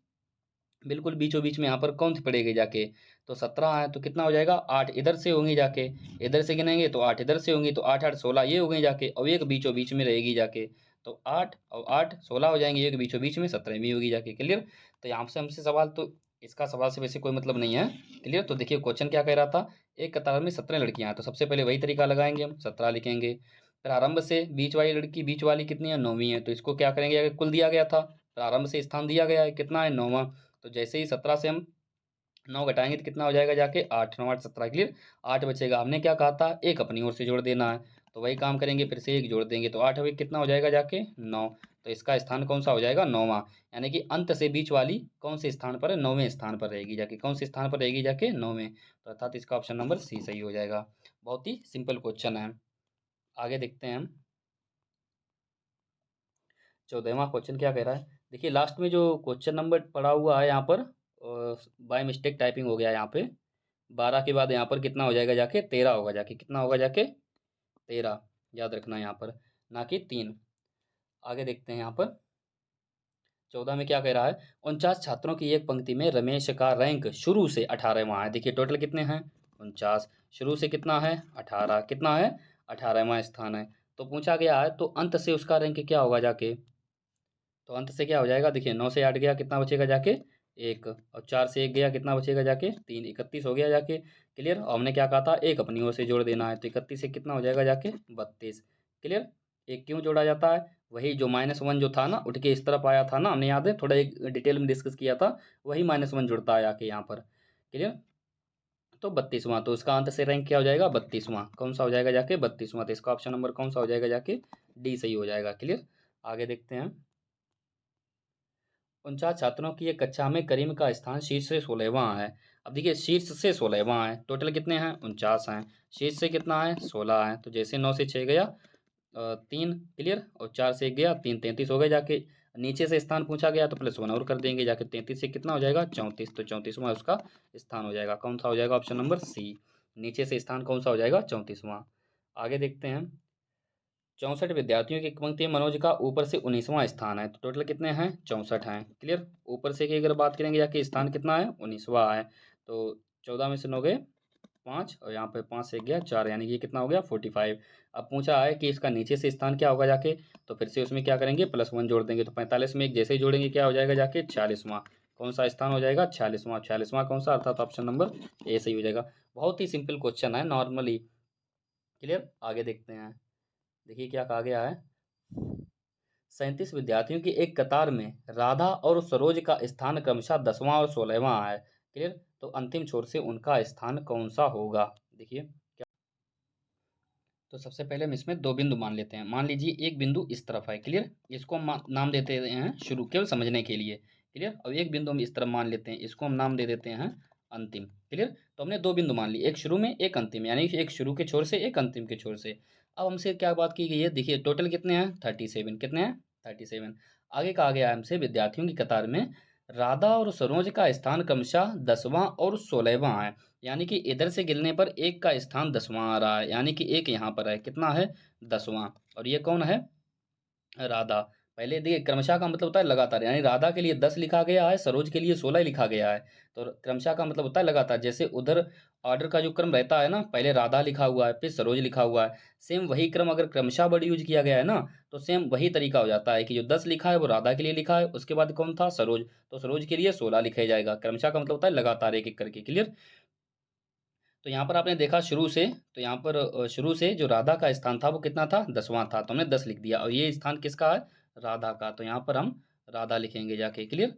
बिल्कुल बीचों बीच में यहाँ पर कौन सी पड़ेगी जाके, तो 17 है तो कितना हो जाएगा 8 इधर से होंगी जाके, इधर से गिनेंगे तो 8 इधर से होंगी, तो 8 8 16 ये हो गई जाके, और एक बीचों बीच में रहेगी जाके, तो 8 और 8 16 हो जाएंगे, एक बीचों बीच में 17 भी होगी जाके। क्लियर। तो यहाँ से हमसे सवाल तो इसका सवाल से वैसे कोई मतलब नहीं है। क्लियर। तो देखिए क्वेश्चन क्या कह रहा था, एक कतार में 17 लड़कियां हैं, तो सबसे पहले वही तरीका लगाएंगे, हम 17 लिखेंगे। प्रारंभ से बीच वाली लड़की बीच वाली कितनी है, 9वीं है, तो इसको क्या करेंगे, अगर कुल दिया गया था, प्रारंभ से स्थान दिया गया है कितना है, 9वां, तो जैसे ही 17 से हम 9 घटाएंगे तो कितना हो जाएगा जाके 8, 9 8 17। क्लियर। 8 बचेगा, हमने क्या कहा था, एक अपनी ओर से जोड़ देना है, तो वही काम करेंगे, फिर से एक जोड़ देंगे, तो 8 अभी कितना हो जाएगा जाके 9, तो इसका स्थान कौन सा हो जाएगा, 9वां, यानी कि अंत से बीच वाली कौन से स्थान पर है, 9वें स्थान पर रहेगी जाके, कौन से स्थान पर रहेगी जाके 9वें, तो अर्थात इसका ऑप्शन नंबर सी सही हो जाएगा। बहुत ही सिंपल क्वेश्चन है। आगे देखते हैं हम 14वां क्वेश्चन क्या कह रहा है। देखिए लास्ट में जो क्वेश्चन नंबर पड़ा हुआ है यहाँ पर, बाय मिस्टेक टाइपिंग हो गया यहाँ पे, 12 के बाद यहाँ पर कितना हो जाएगा जाके 13 होगा जाके, कितना होगा जाके 13, याद रखना यहाँ पर, ना कि 3। आगे देखते हैं यहाँ पर 14 में क्या कह रहा है, 49 छात्रों की एक पंक्ति में रमेश का रैंक शुरू से 18वां है। देखिए टोटल कितने हैं 49, शुरू से कितना है 18, कितना है 18वां स्थान है, तो पूछा गया है तो अंत से उसका रैंक क्या होगा जाके, तो अंत से क्या हो जाएगा, देखिए 9 से 8 गया कितना बचेगा जाके एक, और 4 से 1 गया कितना बचेगा जाके 3, 31 हो गया जाके। क्लियर। और हमने क्या कहा था, एक अपनी ओर से जोड़ देना है, तो 31 से कितना हो जाएगा जाके 32। क्लियर। एक क्यों जोड़ा जाता है, वही जो -1 जो था ना उठ के इस तरफ आया था ना, हमने याद है थोड़ा एक डिटेल में डिस्कस किया था, वही -1 जुड़ता है आके यहाँ पर। क्लियर। तो 32वां, तो इसका अंत से रैंक क्या हो जाएगा 32वां, कौन सा हो जाएगा जाके 32वां, तो इसका ऑप्शन नंबर कौन सा हो जाएगा जाके डी सही हो जाएगा। क्लियर। आगे देखते हैं 49 छात्रों की एक कक्षा में करीम का स्थान शीर्ष से 16वां है। अब देखिए शीर्ष से 16वां है, टोटल कितने हैं 49 हैं, शीर्ष से कितना है 16 है, तो जैसे 9 से 6 गया 3। क्लियर। और 4 से 1 गया 3, 33 हो गए जाके, नीचे से स्थान पूछा गया तो +1 और कर देंगे जाके, 33 से कितना हो जाएगा 34, तो 34वां उसका स्थान हो जाएगा, कौन सा हो जाएगा ऑप्शन नंबर सी, नीचे से स्थान कौन सा हो जाएगा 34वां। आगे देखते हैं 64 विद्यार्थियों की पंक्ति में मनोज का ऊपर से 19वां स्थान है, तो टोटल कितने हैं 64 हैं। क्लियर। ऊपर से की अगर बात करेंगे जाके स्थान कितना है 19वां है, तो 14 में से 9 गए 5, और यहाँ पे 5 से गया 4, यानी कि ये कितना हो गया 45। अब पूछा है कि इसका नीचे से स्थान क्या होगा जाके, तो फिर से उसमें क्या करेंगे +1 जोड़ देंगे, तो 45 में एक जैसे ही जोड़ेंगे क्या हो जाएगा जाके 46वां, कौन सा स्थान हो जाएगा 46वां, 46वां कौन सा, अर्थात ऑप्शन नंबर ए सही हो जाएगा। बहुत ही सिंपल क्वेश्चन है नॉर्मली। क्लियर। आगे देखते हैं, देखिए क्या कहा गया है, 37 विद्यार्थियों की एक कतार में राधा और सरोज का स्थान क्रमशः 10वां और 16वां है। क्लियर। तो अंतिम छोर से उनका स्थान कौन सा होगा, देखिए क्या, तो सबसे पहले हम इसमें दो बिंदु मान लेते हैं, मान लीजिए एक बिंदु इस तरफ है। क्लियर। इसको हम नाम देते हैं शुरू, केवल समझने के लिए। क्लियर। और एक बिंदु हम इस तरफ मान लेते हैं, इसको हम नाम दे देते हैं अंतिम। क्लियर। तो हमने दो बिंदु मान ली, एक शुरू में एक अंतिम, यानी कि एक शुरू के छोर से एक अंतिम के छोर से। अब हमसे क्या बात की गई है, देखिए टोटल कितने हैं 37, कितने हैं 37। आगे कहा गया है हमसे विद्यार्थियों की कतार में राधा और सरोज का स्थान क्रमशः 10वां और 16वां है, यानी कि इधर से गिनने पर एक का स्थान 10वां आ रहा है, यानी कि एक यहाँ पर है, कितना है 10वां, और ये कौन है राधा। पहले देखिए क्रमशः का मतलब होता है लगातार, यानी राधा के लिए 10 लिखा गया है, सरोज के लिए 16 लिखा गया है, तो क्रमशः का मतलब होता है लगातार, जैसे उधर ऑर्डर का जो क्रम रहता है ना, पहले राधा लिखा हुआ है फिर सरोज लिखा हुआ है, सेम वही क्रम अगर क्रमशः वर्ड यूज किया गया है ना, तो सेम वही तरीका हो जाता है कि जो 10 लिखा है वो राधा के लिए लिखा है, उसके बाद कौन था सरोज, तो सरोज के लिए 16 लिखा जाएगा। क्रमशः का मतलब होता है लगातार एक एक करके। क्लियर। तो यहाँ पर आपने देखा शुरू से, तो यहाँ पर शुरू से जो राधा का स्थान था वो कितना था 10वां था, तो हमने 10 लिख दिया, और ये स्थान किसका है राधा का, तो यहाँ पर हम राधा लिखेंगे जाके। क्लियर।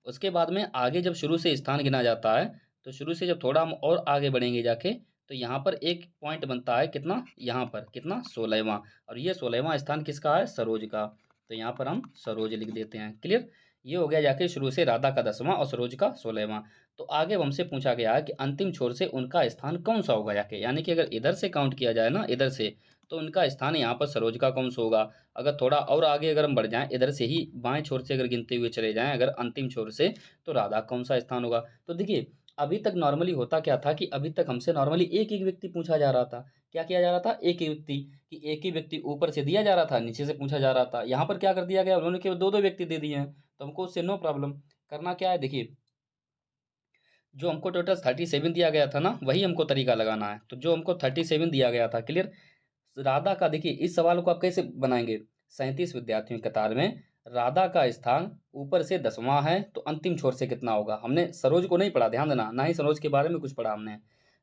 उसके बाद में आगे जब शुरू से स्थान गिना जाता है, तो शुरू से जब थोड़ा हम और आगे बढ़ेंगे जाके, तो यहाँ पर एक पॉइंट बनता है कितना, यहाँ पर कितना 16वां, और ये 16वां स्थान किसका है सरोज का, तो यहाँ पर हम सरोज लिख देते हैं। क्लियर। ये हो गया जाके शुरू से राधा का 10वां और सरोज का 16वां। तो आगे अब हमसे पूछा गया है कि अंतिम छोर से उनका स्थान कौन सा होगा जाके, यानी कि अगर इधर से काउंट किया जाए ना इधर से, तो उनका स्थान यहाँ पर सरोज का कौन सा होगा। अगर थोड़ा और आगे अगर हम बढ़ जाएं, इधर से ही बाएं छोर से अगर गिनते हुए चले जाएं अगर अंतिम छोर से, तो राधा कौन सा स्थान होगा। तो देखिए अभी तक नॉर्मली होता क्या था कि अभी तक हमसे नॉर्मली एक एक व्यक्ति पूछा जा रहा था, क्या किया जा रहा था एक ही व्यक्ति, कि एक ही व्यक्ति ऊपर से दिया जा रहा था नीचे से पूछा जा रहा था। यहाँ पर क्या कर दिया गया, उन्होंने केवल दो दो व्यक्ति दे दिए हैं, तो हमको उससे नो प्रॉब्लम। करना क्या है देखिए, जो हमको टोटल 37 दिया गया था ना, वही हमको तरीका लगाना है। तो जो हमको 37 दिया गया था, क्लियर। राधा का देखिए, इस सवाल को आप कैसे बनाएंगे। 37 विद्यार्थियों की कतार में राधा का स्थान ऊपर से 10वां है, तो अंतिम छोर से कितना होगा। हमने सरोज को नहीं पढ़ा, ध्यान देना, ना ही सरोज के बारे में कुछ पढ़ा हमने।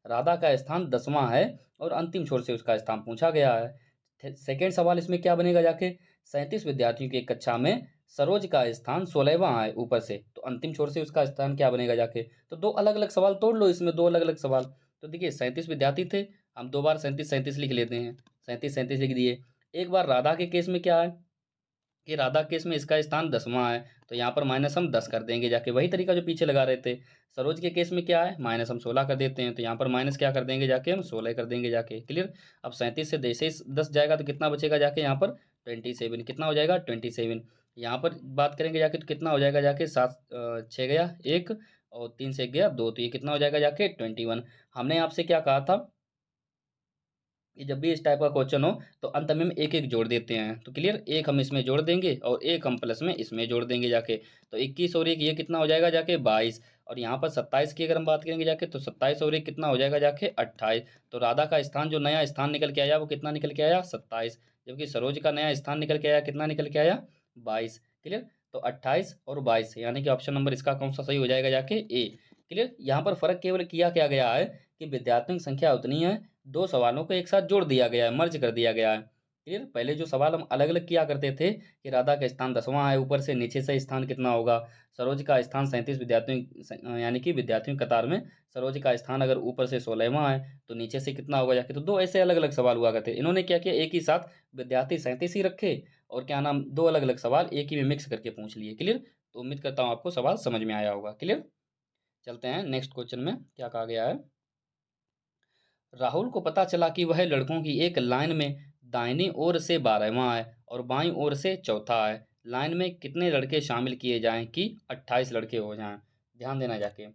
राधा का स्थान 10वां है और अंतिम छोर से उसका स्थान पूछा गया है। सेकेंड सवाल इसमें क्या बनेगा जाके, 37 विद्यार्थियों की एक कक्षा में सरोज का स्थान 16वां है ऊपर से, तो अंतिम छोर से उसका स्थान क्या बनेगा जाके। तो दो अलग अलग सवाल तोड़ लो इसमें, दो अलग अलग सवाल। तो देखिए 37 विद्यार्थी थे, हम दो बार 37 37 लिख लेते हैं, 37 लिख दिए। एक बार राधा के केस में क्या है कि राधा केस में इसका स्थान 10वां है, तो यहाँ पर माइनस हम 10 कर देंगे जाके, वही तरीका जो पीछे लगा रहे थे। सरोज के केस में क्या है, माइनस हम 16 कर देते हैं, तो यहाँ पर माइनस क्या कर देंगे जाके, हम 16 कर देंगे जाके, क्लियर। अब 37 से जैसे ही 10 जाएगा तो कितना बचेगा जाके, यहाँ पर 27, कितना हो जाएगा 27। यहाँ पर बात करेंगे जाके तो कितना हो जाएगा जाके, 6 गया 1 और 3 से 1 गया 2, तो ये कितना हो जाएगा जाके 21। हमने आपसे क्या कहा था कि जब भी इस टाइप का क्वेश्चन हो तो अंत में हम एक एक जोड़ देते हैं, तो क्लियर, एक हम इसमें जोड़ देंगे और एक हम प्लस में इसमें जोड़ देंगे जाके। तो 21 और 1 ये कितना हो जाएगा जाके 22, और यहाँ पर 27 की अगर हम बात करेंगे जाके तो 27 और 1 कितना हो जाएगा जाके 28। तो राधा का स्थान जो नया स्थान निकल के आया वो कितना निकल के आया 27, जबकि सरोज का नया स्थान निकल के आया कितना निकल के आया 22, क्लियर। तो 28 और 22 यानी कि ऑप्शन नंबर इसका कौन सा सही हो जाएगा जाके ए, क्लियर। यहाँ पर फर्क केवल किया क्या गया है कि विद्यार्थियों की संख्या उतनी है, दो सवालों को एक साथ जोड़ दिया गया है, मर्ज कर दिया गया है, क्लियर। पहले जो सवाल हम अलग अलग किया करते थे कि राधा का स्थान 10वां है ऊपर से, नीचे से स्थान कितना होगा, सरोज का स्थान 37 विद्यार्थियों यानी कि विद्यार्थियों की कतार में सरोज का स्थान अगर ऊपर से 16वां है तो नीचे से कितना होगा जाके। तो दो ऐसे अलग अलग सवाल हुआ करते, इन्होंने क्या किया, एक ही साथ विद्यार्थी 37 ही रखे और क्या नाम, दो अलग अलग सवाल एक ही में मिक्स करके पूछ लिए, क्लियर। तो उम्मीद करता हूँ आपको सवाल समझ में आया होगा, क्लियर। चलते हैं नेक्स्ट क्वेश्चन में, क्या कहा गया है। राहुल को पता चला कि वह लड़कों की एक लाइन में दाहिनी ओर से 12वां है और बाईं ओर से चौथा है। लाइन में कितने लड़के शामिल किए जाएं कि 28 लड़के हो जाएं। ध्यान देना जाके,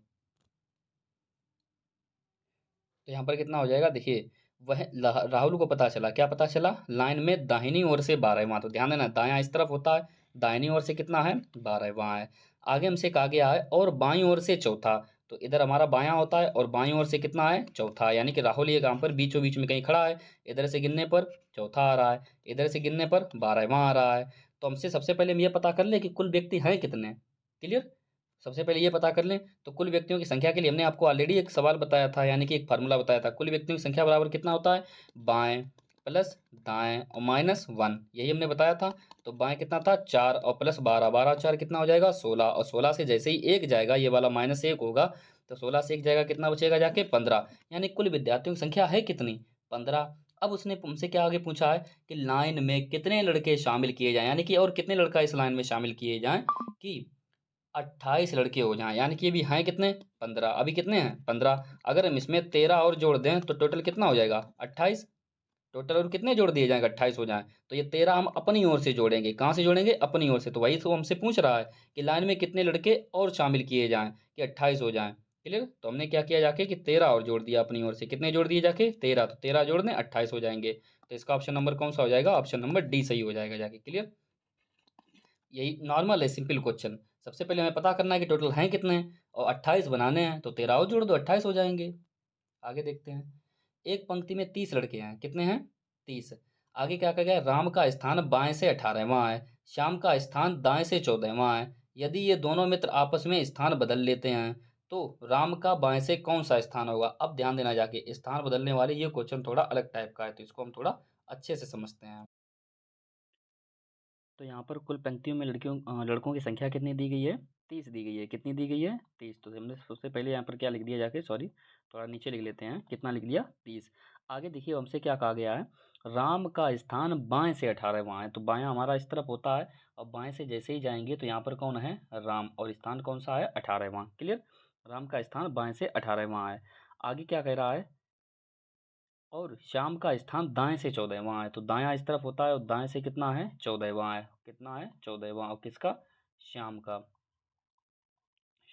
तो यहाँ पर कितना हो जाएगा देखिए, राहुल को पता चला, क्या पता चला, लाइन में दाहिनी ओर से 12वां, तो ध्यान देना दायां इस तरफ होता है, दाहिनी ओर से कितना है 12वां है। आगे हमसे कहा गया है और बाईं ओर से चौथा, तो इधर हमारा बायां होता है और बाईं ओर से कितना है चौथा, यानी कि राहुल ये काम पर बीचों बीच में कहीं खड़ा है, इधर से गिनने पर चौथा आ रहा है, इधर से गिनने पर 12वां आ रहा है। तो हमसे सबसे पहले हम ये पता कर ले कि कुल व्यक्ति हैं कितने, क्लियर। सबसे पहले ये पता कर लें, तो कुल व्यक्तियों की संख्या के लिए हमने आपको ऑलरेडी एक सवाल बताया था, यानी कि एक फार्मूला बताया था, कुल व्यक्तियों की संख्या बराबर कितना होता है, बाएं प्लस दाएं और -1, यही हमने बताया था। तो बाएं कितना था 4 और प्लस 12, 12 4 कितना हो जाएगा 16, और 16 से जैसे ही एक जाएगा ये वाला -1 होगा, तो 16 से एक जाएगा कितना बचेगा जाके 15, यानी कुल विद्यार्थियों की संख्या है कितनी 15। अब उसने हमसे क्या आगे पूछा है कि लाइन में कितने लड़के शामिल किए जाएं, यानी कि और कितने लड़का इस लाइन में शामिल किए जाएं कि 28 लड़के हो जाएं, यानी कि अभी हैं कितने 15, अभी कितने हैं 15, अगर हम इसमें 13 और जोड़ दें तो टोटल कितना हो जाएगा 28, टोटल और कितने जोड़ दिए जाएंगे 28 हो जाएं। तो ये 13 हम अपनी ओर से जोड़ेंगे, कहाँ से जोड़ेंगे अपनी ओर से, तो वही तो हमसे पूछ रहा है कि लाइन में कितने लड़के और शामिल किए जाएं कि 28 हो जाएं, क्लियर। तो हमने क्या किया जाके कि 13 और जोड़ दिया अपनी ओर से, कितने जोड़ दिए जाके 13, तो 13 जोड़ दें 28 हो जाएंगे। तो इसका ऑप्शन नंबर कौन सा हो जाएगा, ऑप्शन नंबर डी सही हो जाएगा जाके, क्लियर। यही नॉर्मल है, सिंपल क्वेश्चन। सबसे पहले हमें पता करना है कि टोटल हैं कितने और 28 बनाने हैं, तो 13 और जोड़ दो 28 हो जाएंगे। आगे देखते हैं, एक पंक्ति में 30 लड़के हैं, कितने हैं 30। आगे क्या कहा गया, राम का स्थान बाएं से 18वां है, श्याम का स्थान दाएं से 14वां है। यदि ये दोनों मित्र आपस में स्थान बदल लेते हैं तो राम का बाएं से कौन सा स्थान होगा। अब ध्यान देना जाके, स्थान बदलने वाले ये क्वेश्चन थोड़ा अलग टाइप का है, तो इसको हम थोड़ा अच्छे से समझते हैं। तो यहाँ पर कुल पंक्तियों में लड़कों की संख्या कितनी दी गई है 30 दी गई है, कितनी दी गई है 30। तो हमने सबसे पहले यहाँ पर क्या लिख दिया जाके, सॉरी थोड़ा नीचे लिख लेते हैं, कितना लिख दिया 30। आगे देखिए हमसे क्या कहा गया है, राम का स्थान बाएं से 18वां है, तो बायां हमारा इस तरफ होता है और बाएं से जैसे ही जाएंगे तो यहाँ पर कौन है राम, और स्थान कौन सा है 18वां, क्लियर। राम का स्थान बाएं से 18वां है। आगे क्या कह रहा है, और श्याम का स्थान दाएं से 14वां है, तो दायां इस तरफ होता है और दाएं से कितना है 14वां है, कितना है 14वां, और किसका श्याम का,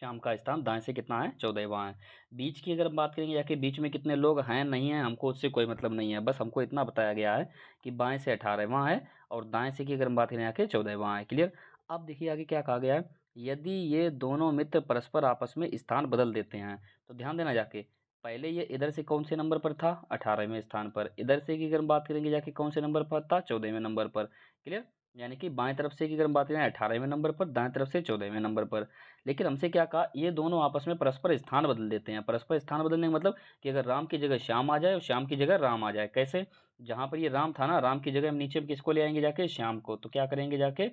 श्याम का स्थान दाएं से कितना है 14वां है। बीच की अगर हम बात करेंगे या कि बीच में कितने लोग हैं नहीं हैं, हमको उससे कोई मतलब नहीं है, बस हमको इतना बताया गया है कि बाएं से 18वां है और दाएं से की अगर हम बात करें यहाँ के 14वां है, क्लियर। अब देखिए आगे क्या कहा गया है, यदि ये दोनों मित्र परस्पर आपस में स्थान बदल देते हैं, तो ध्यान देना जाके, पहले ये इधर से कौन से नंबर पर था, 18वें स्थान पर, इधर से की अगर हम बात करेंगे जाके कौन से नंबर पर था, 14वें नंबर पर। क्लियर? यानी कि बाएं तरफ से की अगर हम बात करें 18वें नंबर पर, दाएं तरफ से 14वें नंबर पर। लेकिन हमसे क्या कहा, ये दोनों आपस में परस्पर स्थान बदल देते हैं। परस्पर स्थान बदलने का मतलब कि अगर राम की जगह श्याम आ जाए और श्याम की जगह राम आ जाए। कैसे? जहां पर ये राम था ना, राम की जगह हम नीचे किसको ले आएंगे जाके, श्याम को। तो क्या करेंगे जाके,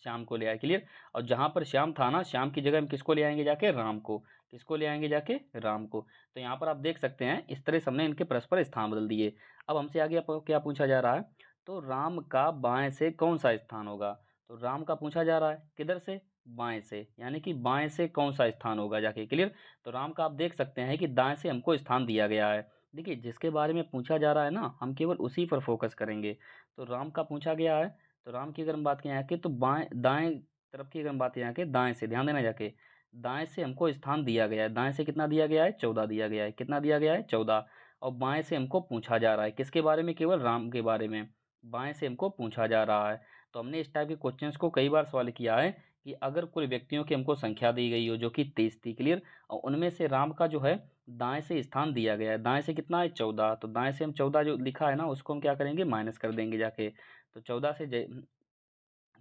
श्याम को ले आए। क्लियर? और जहां पर श्याम था ना, श्याम की जगह हम किसको ले आएंगे जाके, राम को। किसको ले आएंगे जाके, राम को। तो यहाँ पर आप देख सकते हैं इस तरह से हमने इनके परस्पर स्थान बदल दिए। अब हमसे आगे क्या पूछा जा रहा है, तो राम का बाएं से कौन सा स्थान होगा। तो राम का पूछा जा रहा है किधर से, बाएं से, यानी कि बाएं से कौन सा स्थान होगा जाके। क्लियर? तो राम का आप देख सकते हैं कि दाएं से हमको स्थान दिया गया है। देखिए, जिसके बारे में पूछा जा रहा है ना, हम केवल उसी पर फोकस करेंगे। तो राम का पूछा गया है, तो राम की अगर हम बात करें यहाँ के, तो बाएं दाएं तरफ की अगर हम बात करें यहाँ के, दाएं से, ध्यान देना जाके, दाएं से हमको स्थान दिया गया है। दाएं से कितना दिया गया है, 14 दिया गया है। कितना दिया गया है, 14। और बाएं से हमको पूछा जा रहा है किसके बारे में, केवल राम के बारे में। बाएं से हमको पूछा जा रहा है। तो हमने इस टाइप के क्वेश्चंस को कई बार सवाल किया है कि अगर कुल व्यक्तियों की हमको संख्या दी गई हो जो कि 23 थी। क्लियर? और उनमें से राम का जो है दाएं से स्थान दिया गया है। दाएं से कितना है, 14। तो दाएं से हम 14 जो लिखा है ना, उसको हम क्या करेंगे, माइनस कर देंगे जाके। तो 14 से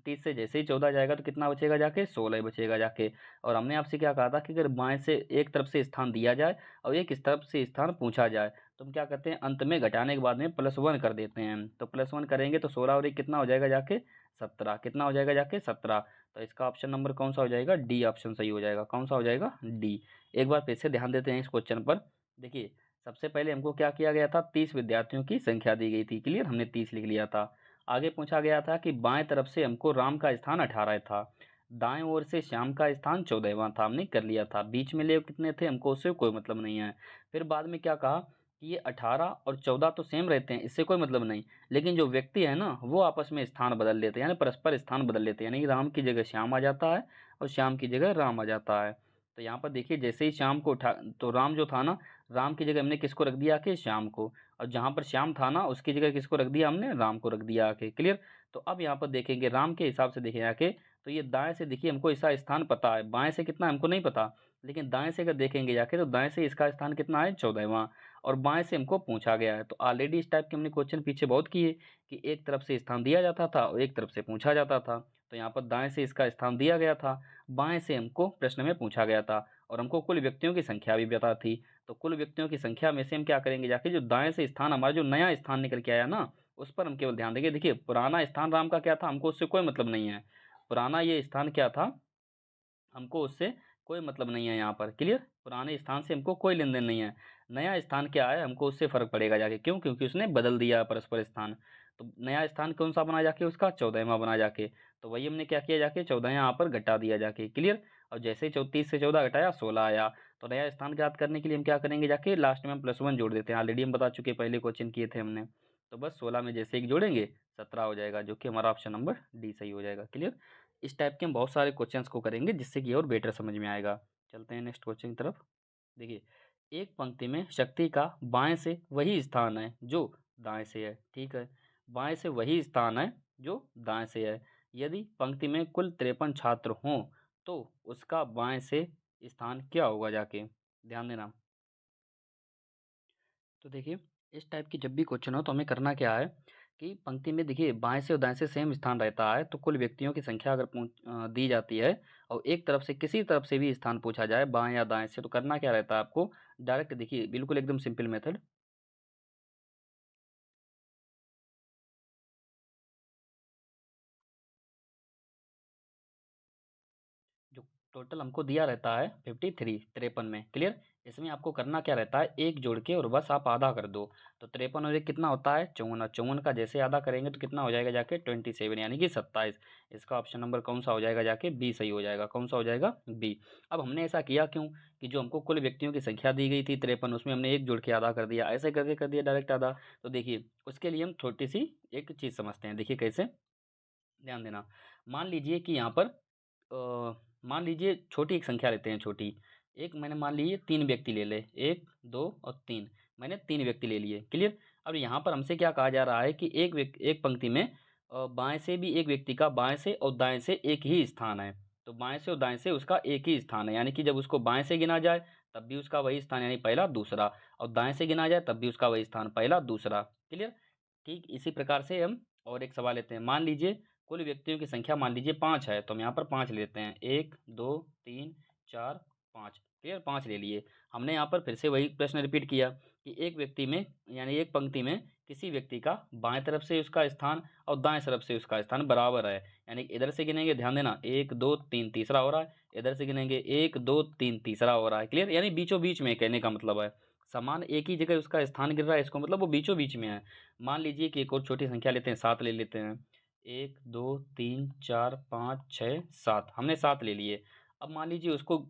30 से जैसे ही 14 जाएगा तो कितना बचेगा जाके, 16 बचेगा जाके। और हमने आपसे क्या कहा था कि अगर बाएं से एक तरफ से स्थान दिया जाए और एक इस तरफ से स्थान पूछा जाए, तो हम क्या करते हैं, अंत में घटाने के बाद में +1 कर देते हैं। तो +1 करेंगे तो 16 और एक कितना हो जाएगा जाके, 17। कितना हो जाएगा जाके, 17। तो इसका ऑप्शन नंबर कौन सा हो जाएगा, डी ऑप्शन सही हो जाएगा। कौन सा हो जाएगा, डी। एक बार फिर से ध्यान देते हैं इस क्वेश्चन पर। देखिए, सबसे पहले हमको क्या किया गया था, 30 विद्यार्थियों की संख्या दी गई थी। क्लियर? हमने 30 लिख लिया था। आगे पूछा गया था कि बाएं तरफ से हमको राम का स्थान 18 था, दाएं ओर से श्याम का स्थान 14वां था। हमने कर लिया था। बीच में ले कितने थे, हमको उससे कोई मतलब नहीं है। फिर बाद में क्या कहा कि ये 18 और 14 तो सेम रहते हैं, इससे कोई मतलब नहीं, लेकिन जो व्यक्ति है ना, वो आपस में स्थान बदल लेते हैं, यानी परस्पर स्थान बदल लेते हैं। यानी कि राम की जगह श्याम आ जाता है और श्याम की जगह राम आ जाता है। तो यहाँ पर देखिए, जैसे ही श्याम को उठा, तो राम जो था ना, राम की जगह हमने किसको रख दिया कि, श्याम को। और जहाँ पर श्याम था ना, उसकी जगह किसको रख दिया हमने, राम को रख दिया आके। क्लियर? तो अब यहाँ पर देखेंगे राम के हिसाब से, देखें आके, तो ये दाएं से देखिए हमको इसका स्थान पता है, बाएं से कितना हमको नहीं पता। लेकिन दाएं से अगर देखेंगे जाके, तो दाएं से इसका स्थान कितना है, 14वां। और बाएं से हमको पूछा गया है। तो ऑलरेडी इस टाइप के हमने क्वेश्चन पीछे बहुत किए कि एक तरफ से स्थान दिया जाता था और एक तरफ से पूछा जाता था। तो यहाँ पर दाएं से इसका स्थान दिया गया था, बाएं से हमको प्रश्न में पूछा गया था, और हमको कुल व्यक्तियों की संख्या भी पता थी। तो कुल व्यक्तियों की संख्या में से हम क्या करेंगे जाके, जो दाएं से स्थान हमारा जो नया स्थान निकल के आया ना, उस पर हम केवल ध्यान देंगे। देखिए, पुराना स्थान राम का क्या था, हमको उससे कोई मतलब नहीं है। पुराना ये स्थान क्या था, हमको उससे कोई मतलब नहीं है यहाँ पर। क्लियर? पुराने स्थान से हमको कोई लेन देन नहीं है। नया स्थान क्या है, हमको उससे फर्क पड़ेगा जाके। क्यों? क्योंकि उसने बदल दिया परस्पर स्थान। तो नया स्थान कौन सा बना जाके, उसका 14वां बना जाके। तो वही हमने क्या किया जाके, 14 यहाँ पर घटा दिया जाके। क्लियर? और जैसे ही 34 से 14 घटाया, 16 आया। तो नया स्थान ज्ञात करने के लिए हम क्या करेंगे जाके, लास्ट में हम +1 जोड़ देते हैं। ऑलरेडी हम बता चुके, पहले क्वेश्चन किए थे हमने। तो बस 16 में जैसे एक जोड़ेंगे, 17 हो जाएगा, जो कि हमारा ऑप्शन नंबर डी सही हो जाएगा। क्लियर? इस टाइप के हम बहुत सारे क्वेश्चंस को करेंगे, जिससे कि और बेटर समझ में आएगा। चलते हैं नेक्स्ट क्वेश्चन की तरफ। देखिए, एक पंक्ति में शक्ति का बाएं से वही स्थान है जो दाएं से है। ठीक है? बाएं से वही स्थान है जो दाएं से है। यदि पंक्ति में कुल 53 छात्र हों, तो उसका बाएं से स्थान क्या होगा जाके, ध्यान देना। तो देखिए, इस टाइप की जब भी क्वेश्चन हो, तो हमें करना क्या है कि पंक्ति में देखिए बाएं से और दाएं से सेम स्थान रहता है, तो कुल व्यक्तियों की संख्या अगर दी जाती है और एक तरफ से किसी तरफ से भी स्थान पूछा जाए, बाएं या दाएं से, तो करना क्या रहता है आपको, डायरेक्ट देखिए, बिल्कुल एकदम सिंपल मेथड। जो टोटल हमको दिया रहता है 53, 53 में। क्लियर? इसमें आपको करना क्या रहता है, एक जोड़ के और बस आप आधा कर दो। तो 53 और एक कितना होता है, 54। 54 का जैसे आधा करेंगे तो कितना हो जाएगा जाके, 27, यानी कि 27। इसका ऑप्शन नंबर कौन सा हो जाएगा जाके, बी सही हो जाएगा। कौन सा हो जाएगा, बी। अब हमने ऐसा किया क्यों, कि जो हमको कुल व्यक्तियों की संख्या दी गई थी 53, उसमें हमने एक जोड़ के आधा कर दिया, ऐसे करके कर दिया डायरेक्ट आधा। तो देखिए, उसके लिए हम छोटी सी एक चीज़ समझते हैं। देखिए कैसे, ध्यान देना। मान लीजिए कि यहाँ पर मान लीजिए छोटी एक संख्या लेते हैं, छोटी एक, मैंने मान लीजिए 3 व्यक्ति ले ले, 1, 2 और 3। मैंने 3 व्यक्ति ले लिए। क्लियर? अब यहाँ पर हमसे क्या कहा जा रहा है कि एक पंक्ति में बाएं से भी एक व्यक्ति का बाएं से और दाएं से एक ही स्थान है। तो बाएं से और दाएं से उसका एक ही स्थान है, यानी कि जब उसको बाएं से गिना जाए तब भी उसका वही स्थान, यानी पहला दूसरा, और दाएं से गिना जाए तब भी उसका वही स्थान, पहला दूसरा। क्लियर। ठीक इसी प्रकार से हम और एक सवाल लेते हैं। मान लीजिए कुल व्यक्तियों की संख्या मान लीजिए 5 है, तो हम यहाँ पर 5 लेते हैं, 1 2 3 4 5। क्लियर, 5 ले लिए। हमने यहाँ पर फिर से वही प्रश्न रिपीट किया कि एक व्यक्ति में, यानी एक पंक्ति में किसी व्यक्ति का बाएं तरफ से उसका स्थान और दाएं तरफ से उसका स्थान बराबर है, यानी इधर से गिनेंगे, ध्यान देना, 1 2 3 तीसरा हो रहा है, इधर से गिनेंगे 1 2 3 तीसरा हो रहा है। क्लियर, यानी बीचों बीच में, कहने का मतलब है समान एक ही जगह उसका स्थान गिर रहा है, इसको मतलब वो बीचों बीच में है। मान लीजिए कि एक और छोटी संख्या लेते हैं, 7 ले लेते हैं, 1 2 3 4 5 6 7, हमने 7 ले लिए। अब मान लीजिए उसको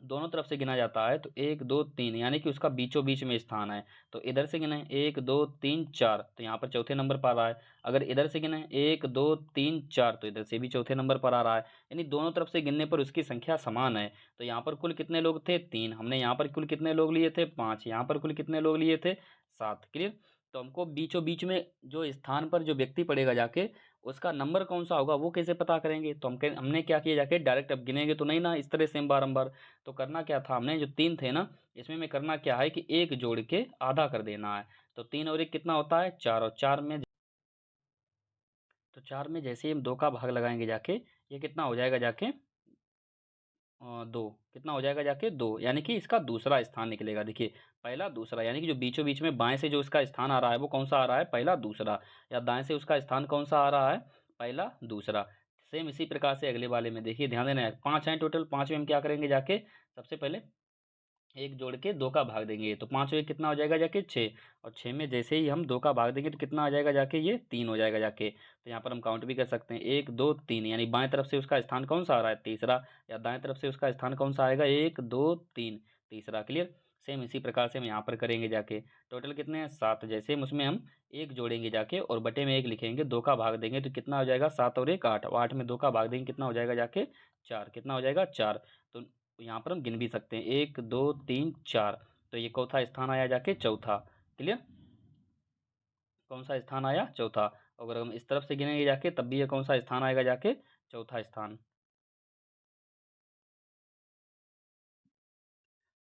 दोनों तरफ से गिना जाता है, तो 1 2 3, यानी कि उसका बीचों बीच में स्थान है, तो इधर से गिने 1 2 3 4, तो यहाँ पर चौथे नंबर पर आ रहा है। अगर इधर से गिने 1 2 3 4, तो इधर से भी चौथे नंबर पर आ रहा है, यानी दोनों तरफ से गिनने पर उसकी संख्या समान है। तो यहाँ पर कुल कितने लोग थे? 3। हमने यहाँ पर कुल कितने लोग लिए थे? 5। यहाँ पर कुल कितने लोग लिए थे? 7। क्लियर। तो हमको बीचों बीच में जो स्थान पर जो व्यक्ति पड़ेगा जाके, उसका नंबर कौन सा होगा वो कैसे पता करेंगे? तो हमने क्या किया, जाके डायरेक्ट अब गिनेंगे तो नहीं ना इस तरह से हम बारंबार। तो करना क्या था, हमने जो 3 थे ना, इसमें में करना क्या है कि एक जोड़ के आधा कर देना है। तो 3 और 1 कितना होता है? 4, और 4 में, तो 4 में जैसे ही हम 2 का भाग लगाएंगे जाके, ये कितना हो जाएगा जाके? 2। कितना हो जाएगा जाके? 2, यानी कि इसका दूसरा स्थान निकलेगा। देखिए, पहला दूसरा, यानी कि जो बीचों बीच में बाएं से जो इसका स्थान आ रहा है वो कौन सा आ रहा है? पहला दूसरा। या दाएं से उसका स्थान कौन सा आ रहा है? पहला दूसरा। सेम इसी प्रकार से अगले वाले में देखिए, ध्यान देना है, 5 हैं टोटल। 5 में हम क्या करेंगे जाके, सबसे पहले एक जोड़ के 2 का भाग देंगे, तो 5 और 1 कितना हो जाएगा जाके? 6। और 6 में जैसे ही हम 2 का भाग देंगे तो कितना आ जाएगा जाके? ये 3 हो जाएगा जाके। तो यहाँ पर हम काउंट भी कर सकते हैं, 1 2 3, यानी बाएं तरफ से उसका स्थान कौन सा आ रहा है? तीसरा। या दाएं तरफ से उसका स्थान कौन सा आएगा? 1 2 3, तीसरा। क्लियर। सेम इसी प्रकार से हम यहाँ पर करेंगे जाके। टोटल कितने हैं? 7। जैसे हम उसमें हम एक जोड़ेंगे जाके और बटे में 1 लिखेंगे, 2 का भाग देंगे तो कितना हो जाएगा? 7 और 1 8, 8 में 2 का भाग देंगे कितना हो जाएगा जाके? 4। कितना हो जाएगा? 4। तो यहाँ पर हम गिन भी सकते हैं, 1 2 3 4। तो ये चौथा स्थान आया जाके? चौथा। क्लियर। कौन सा स्थान आया? चौथा। अगर हम इस तरफ से गिनेंगे जाके तब भी ये कौन सा स्थान आएगा जाके? चौथा स्थान।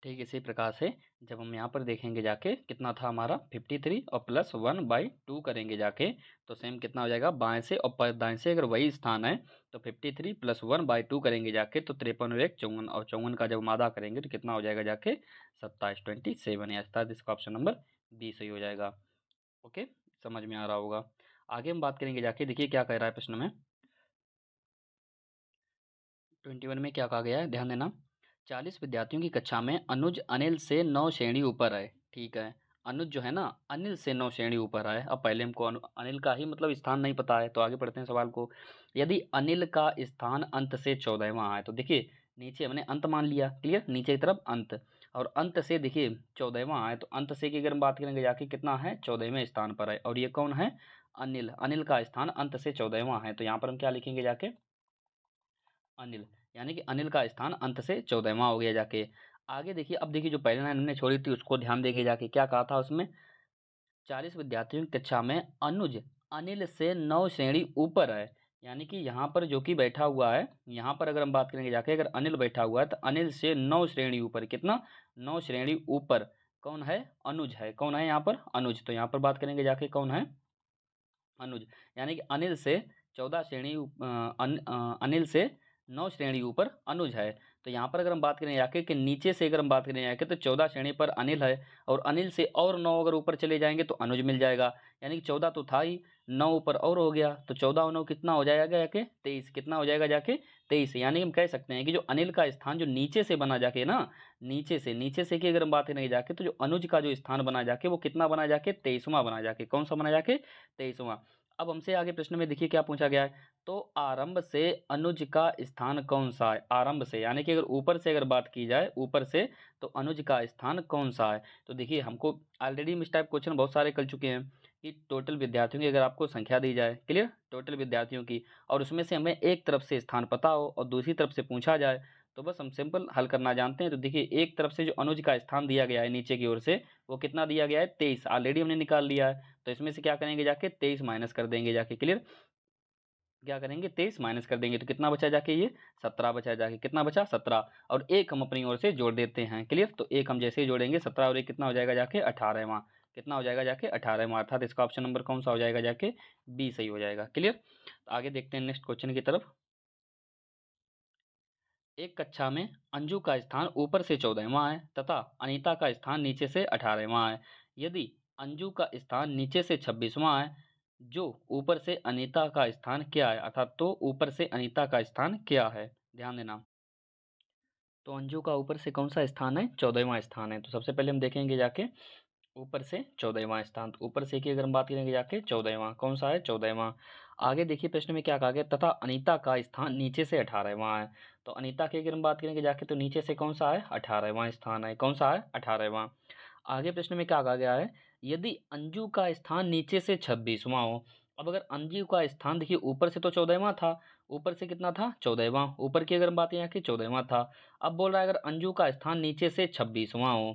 ठीक इसी प्रकार से जब हम यहाँ पर देखेंगे जाके, कितना था हमारा? 53, और प्लस 1/2 करेंगे जाके, तो सेम कितना हो जाएगा? बाएं से और दाएं से अगर वही स्थान है तो 53 प्लस 1/2 करेंगे जाके, तो 53 और 1 54, और 54 का जब हम आधा करेंगे तो कितना हो जाएगा जाके? 27 27, या इसका ऑप्शन नंबर बी सही हो जाएगा। ओके, समझ में आ रहा होगा। आगे हम बात करेंगे जाके, देखिए क्या कह रहा है प्रश्न में। 21 में क्या कहा गया है, ध्यान देना। 40 विद्यार्थियों की कक्षा में अनुज अनिल से 9 श्रेणी ऊपर है। ठीक है, अनुज जो है ना, अनिल से 9 श्रेणी ऊपर है। अब पहले हमको अनिल का ही मतलब स्थान नहीं पता है, तो आगे पढ़ते हैं सवाल को। यदि अनिल का स्थान अंत से 14वां है, तो देखिए नीचे हमने अंत मान लिया। क्लियर, नीचे की तरफ अंत, और अंत से देखिए 14वां है, तो अंत से की अगर हम बात करेंगे जाके कितना है? 14वें स्थान पर है। और ये कौन है? अनिल। अनिल का स्थान अंत से 14वां है, तो यहाँ पर हम क्या लिखेंगे जाके? अनिल, यानी कि अनिल का स्थान अंत से 14वां हो गया जाके। आगे देखिए, अब देखिए जो पहले लाइन हमने छोड़ी थी उसको ध्यान देके जाके, क्या कहा था उसमें? 40 विद्यार्थियों की कक्षा में अनुज अनिल से 9 श्रेणी ऊपर है, यानी कि यहाँ पर जो कि बैठा हुआ है, यहाँ पर अगर हम बात करेंगे जाके, अगर अनिल बैठा हुआ है तो अनिल से 9 श्रेणी ऊपर, कितना? 9 श्रेणी ऊपर कौन है? अनुज है। कौन है यहाँ पर? अनुज। तो यहाँ पर बात करेंगे जाके कौन है? अनुज, यानी कि अनिल से 14 श्रेणी अनिल से 9 श्रेणी ऊपर अनुज है। तो यहाँ पर अगर हम बात करें जाके कि नीचे से अगर हम बात करें जाके, तो 14 श्रेणी पर अनिल है, और अनिल से और 9 अगर ऊपर चले जाएंगे तो अनुज मिल जाएगा। यानी कि 14 तो था ही, 9 ऊपर और हो गया, तो 14 और 9 कितना हो जाएगा जाके? 23। कितना हो जाएगा जाके? 23। यानी कि हम कह सकते हैं कि जो अनिल का स्थान जो नीचे से बना जाके ना, नीचे से की अगर हम बात करें जाके, तो जो अनुज का जो स्थान बना जाके वो कितना बना जाके? 23वां बना जाके। कौन सा बना जाके? 23वां। अब हमसे आगे प्रश्न में देखिए क्या पूछा गया है। तो आरंभ से अनुज का स्थान कौन सा है? आरंभ से, यानी कि अगर ऊपर से अगर बात की जाए, ऊपर से, तो अनुज का स्थान कौन सा है? तो देखिए, हमको ऑलरेडी हम इस टाइप क्वेश्चन बहुत सारे कर चुके हैं कि टोटल विद्यार्थियों की अगर आपको संख्या दी जाए, क्लियर, टोटल विद्यार्थियों की, और उसमें से हमें एक तरफ से स्थान पता हो और दूसरी तरफ से पूछा जाए, तो बस हम सिंपल हल करना जानते हैं। तो देखिए, एक तरफ से जो अनुज का स्थान दिया गया है नीचे की ओर से, वो कितना दिया गया है? 23 ऑलरेडी हमने निकाल लिया है। तो इसमें से क्या करेंगे जाके? 23 माइनस कर देंगे जाके। क्लियर। क्या करेंगे 23 माइनस कर देंगे तो कितना बचा जाके ये 17 बचा जाके, कितना बचा 17, और एक हम अपनी ओर से जोड़ देते हैं। क्लियर, तो एक हम जैसे ही जोड़ेंगे 17 और एक कितना हो जाएगा जाके 18वां, कितना हो जाएगा जाके 18वां, अर्थात इसका ऑप्शन नंबर कौन सा हो जाएगा जाके बी सही हो जाएगा। क्लियर, तो आगे देखते हैं नेक्स्ट क्वेश्चन की तरफ। एक कक्षा में अंजू का स्थान ऊपर से 14वां है तथा अनीता का स्थान नीचे से 18वां है। यदि अंजू का स्थान नीचे से 26वां है, जो ऊपर से अनीता का स्थान क्या है, अर्थात तो ऊपर से अनीता का स्थान क्या है, ध्यान देना। तो अंजू का ऊपर से कौन सा स्थान है, 14वां स्थान है। तो सबसे पहले हम देखेंगे जाके ऊपर से 14वां स्थान, तो ऊपर से की अगर हम बात करेंगे जाके 14वां, कौन सा है 14वां। आगे देखिए प्रश्न में क्या कहा गया, तथा अनीता का स्थान नीचे से 18वां है। तो अनीता की अगर हम बात करेंगे जाके तो नीचे से कौन सा है 18वां स्थान है, कौन सा है 18वां। आगे प्रश्न में क्या कहा गया है, यदि अंजू का स्थान नीचे से 26वां हो। अब अगर अंजू का स्थान देखिए ऊपर से तो 14वां था, ऊपर से कितना था 14वां, ऊपर की अगर हम बात यहाँ की 14वां था। अब बोल रहा है अगर अंजू का स्थान नीचे से 26वां हो।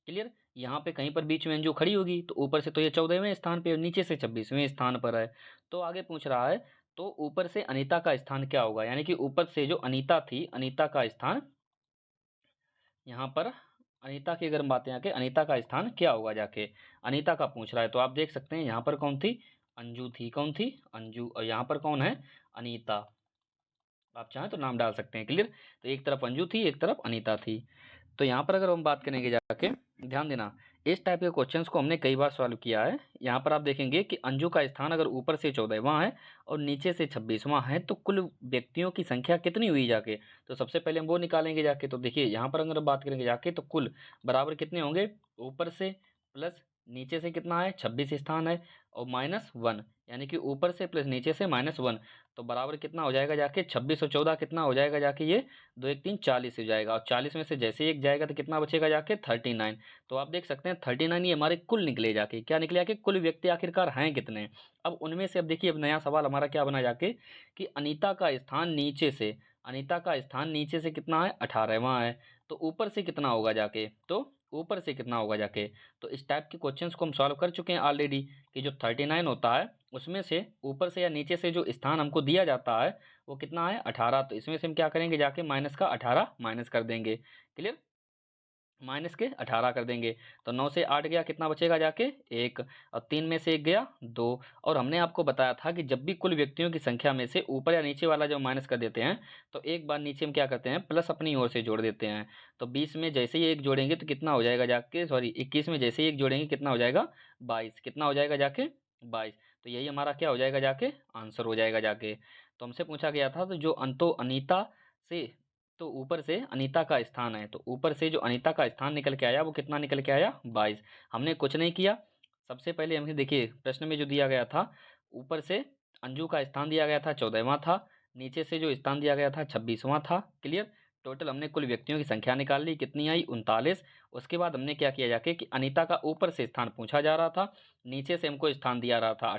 क्लियर, यहाँ पे कहीं पर बीच में अंजू खड़ी होगी तो ऊपर से तो ये 14वें स्थान पे और नीचे से 26वें स्थान पर है। तो आगे पूछ रहा है तो ऊपर से अनीता का स्थान क्या होगा, यानी कि ऊपर से जो अनीता थी, अनीता का स्थान यहाँ पर, अनीता की अगर हम बात यहाँ के अनीता का स्थान क्या होगा जाके, अनीता का पूछ रहा है। तो आप देख सकते हैं यहाँ पर कौन थी, अंजू थी, कौन थी अंजू, और यहाँ पर कौन है अनीता। आप चाहें तो नाम डाल सकते हैं। क्लियर, तो एक तरफ अंजू थी एक तरफ अनीता थी। तो यहाँ पर अगर हम बात करेंगे जाके, ध्यान देना, इस टाइप के क्वेश्चंस को हमने कई बार सॉल्व किया है। यहाँ पर आप देखेंगे कि अंजू का स्थान अगर ऊपर से 14वां है और नीचे से 26वां है तो कुल व्यक्तियों की संख्या कितनी हुई जाके। तो सबसे पहले हम वो निकालेंगे जाके। तो देखिए यहाँ पर अगर हम बात करेंगे जाके तो कुल बराबर कितने होंगे, ऊपर से प्लस नीचे से कितना है 26 स्थान है, और -1, यानी कि ऊपर से प्लस नीचे से -1, तो बराबर कितना हो जाएगा जाके 26 और 14 कितना हो जाएगा जाके, ये 2 1 3 40 हो जाएगा, और 40 में से जैसे ही एक जाएगा तो कितना बचेगा जाके 39। तो आप देख सकते हैं 39 ये हमारे कुल निकले जाके, क्या निकले जाके कुल व्यक्ति आखिरकार हैं कितने। अब उनमें से अब देखिए अब नया सवाल हमारा क्या बना जाके कि अनीता का स्थान नीचे से, अनीता का स्थान नीचे से कितना है 18वां है, तो ऊपर से कितना होगा जाके, तो ऊपर से कितना होगा जाके। तो इस टाइप के क्वेश्चंस को हम सॉल्व कर चुके हैं ऑलरेडी कि जो 39 होता है उसमें से ऊपर से या नीचे से जो स्थान हमको दिया जाता है वो कितना है 18। तो इसमें से हम क्या करेंगे जाके माइनस का 18 माइनस कर देंगे। क्लियर, माइनस के 18 कर देंगे तो 9 से 8 गया, कितना बचेगा जाके 1, और 3 में से 1 गया 2। और हमने आपको बताया था कि जब भी कुल व्यक्तियों की संख्या में से ऊपर या नीचे वाला जब माइनस कर देते हैं तो एक बार नीचे हम क्या करते हैं प्लस अपनी ओर से जोड़ देते हैं। तो 20 में जैसे ही एक जोड़ेंगे तो कितना हो जाएगा जाके, सॉरी 21 में जैसे ही एक जोड़ेंगे कितना हो जाएगा 22, कितना हो जाएगा जाके 22। तो यही हमारा क्या हो जाएगा जाके आंसर हो जाएगा जाके। तो हमसे पूछा गया था तो जो अंतो अनीता से, तो ऊपर से अनीता का स्थान है, तो ऊपर से जो अनीता का स्थान निकल के आया वो कितना निकल के आया 22। हमने कुछ नहीं किया, सबसे पहले हमने देखिए प्रश्न में जो दिया गया था ऊपर से अंजू का स्थान दिया गया था 14वां था, नीचे से जो स्थान दिया गया था 26वां था। क्लियर, टोटल हमने कुल व्यक्तियों की संख्या निकाल ली, कितनी आई 39। उसके बाद हमने क्या किया जाके कि अनीता का ऊपर से स्थान पूछा जा रहा था, नीचे से हमको स्थान दिया रहा था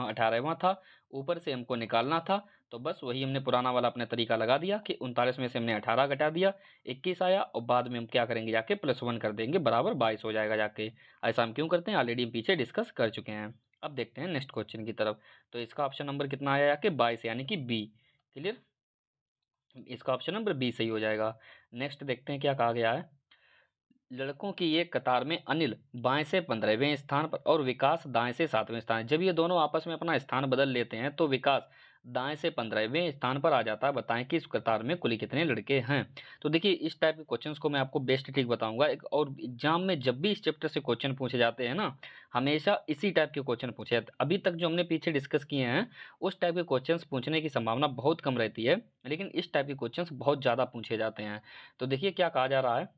18वां था, ऊपर से हमको निकालना था। तो बस वही हमने पुराना वाला अपने तरीका लगा दिया कि 39 में से हमने 18 घटा दिया, 21 आया, और बाद में हम क्या करेंगे जाके +1 कर देंगे, बराबर 22 हो जाएगा जाके। ऐसा हम क्यों करते हैं ऑलरेडी हम पीछे डिस्कस कर चुके हैं। अब देखते हैं नेक्स्ट क्वेश्चन की तरफ। तो इसका ऑप्शन नंबर कितना आया जाके 22, यानी कि बी। क्लियर, इसका ऑप्शन नंबर बी सही हो जाएगा। नेक्स्ट देखते हैं क्या कहा गया है। लड़कों की एक कतार में अनिल बाएं से 15वें स्थान पर और विकास दाएं से 7वें स्थान। जब ये दोनों आपस में अपना स्थान बदल लेते हैं तो विकास दाएं से 15वें स्थान पर आ जाता है। बताएं कि इस कतार में कुल कितने लड़के हैं। तो देखिए इस टाइप के क्वेश्चंस को मैं आपको बेस्ट ट्रिक बताऊंगा एक, और एग्जाम में जब भी इस चैप्टर से क्वेश्चन पूछे जाते हैं ना, हमेशा इसी टाइप के क्वेश्चन पूछे जाते हैं। अभी तक जो हमने पीछे डिस्कस किए हैं उस टाइप के क्वेश्चन पूछने की संभावना बहुत कम रहती है, लेकिन इस टाइप के क्वेश्चन बहुत ज़्यादा पूछे जाते हैं। तो देखिए क्या कहा जा रहा है,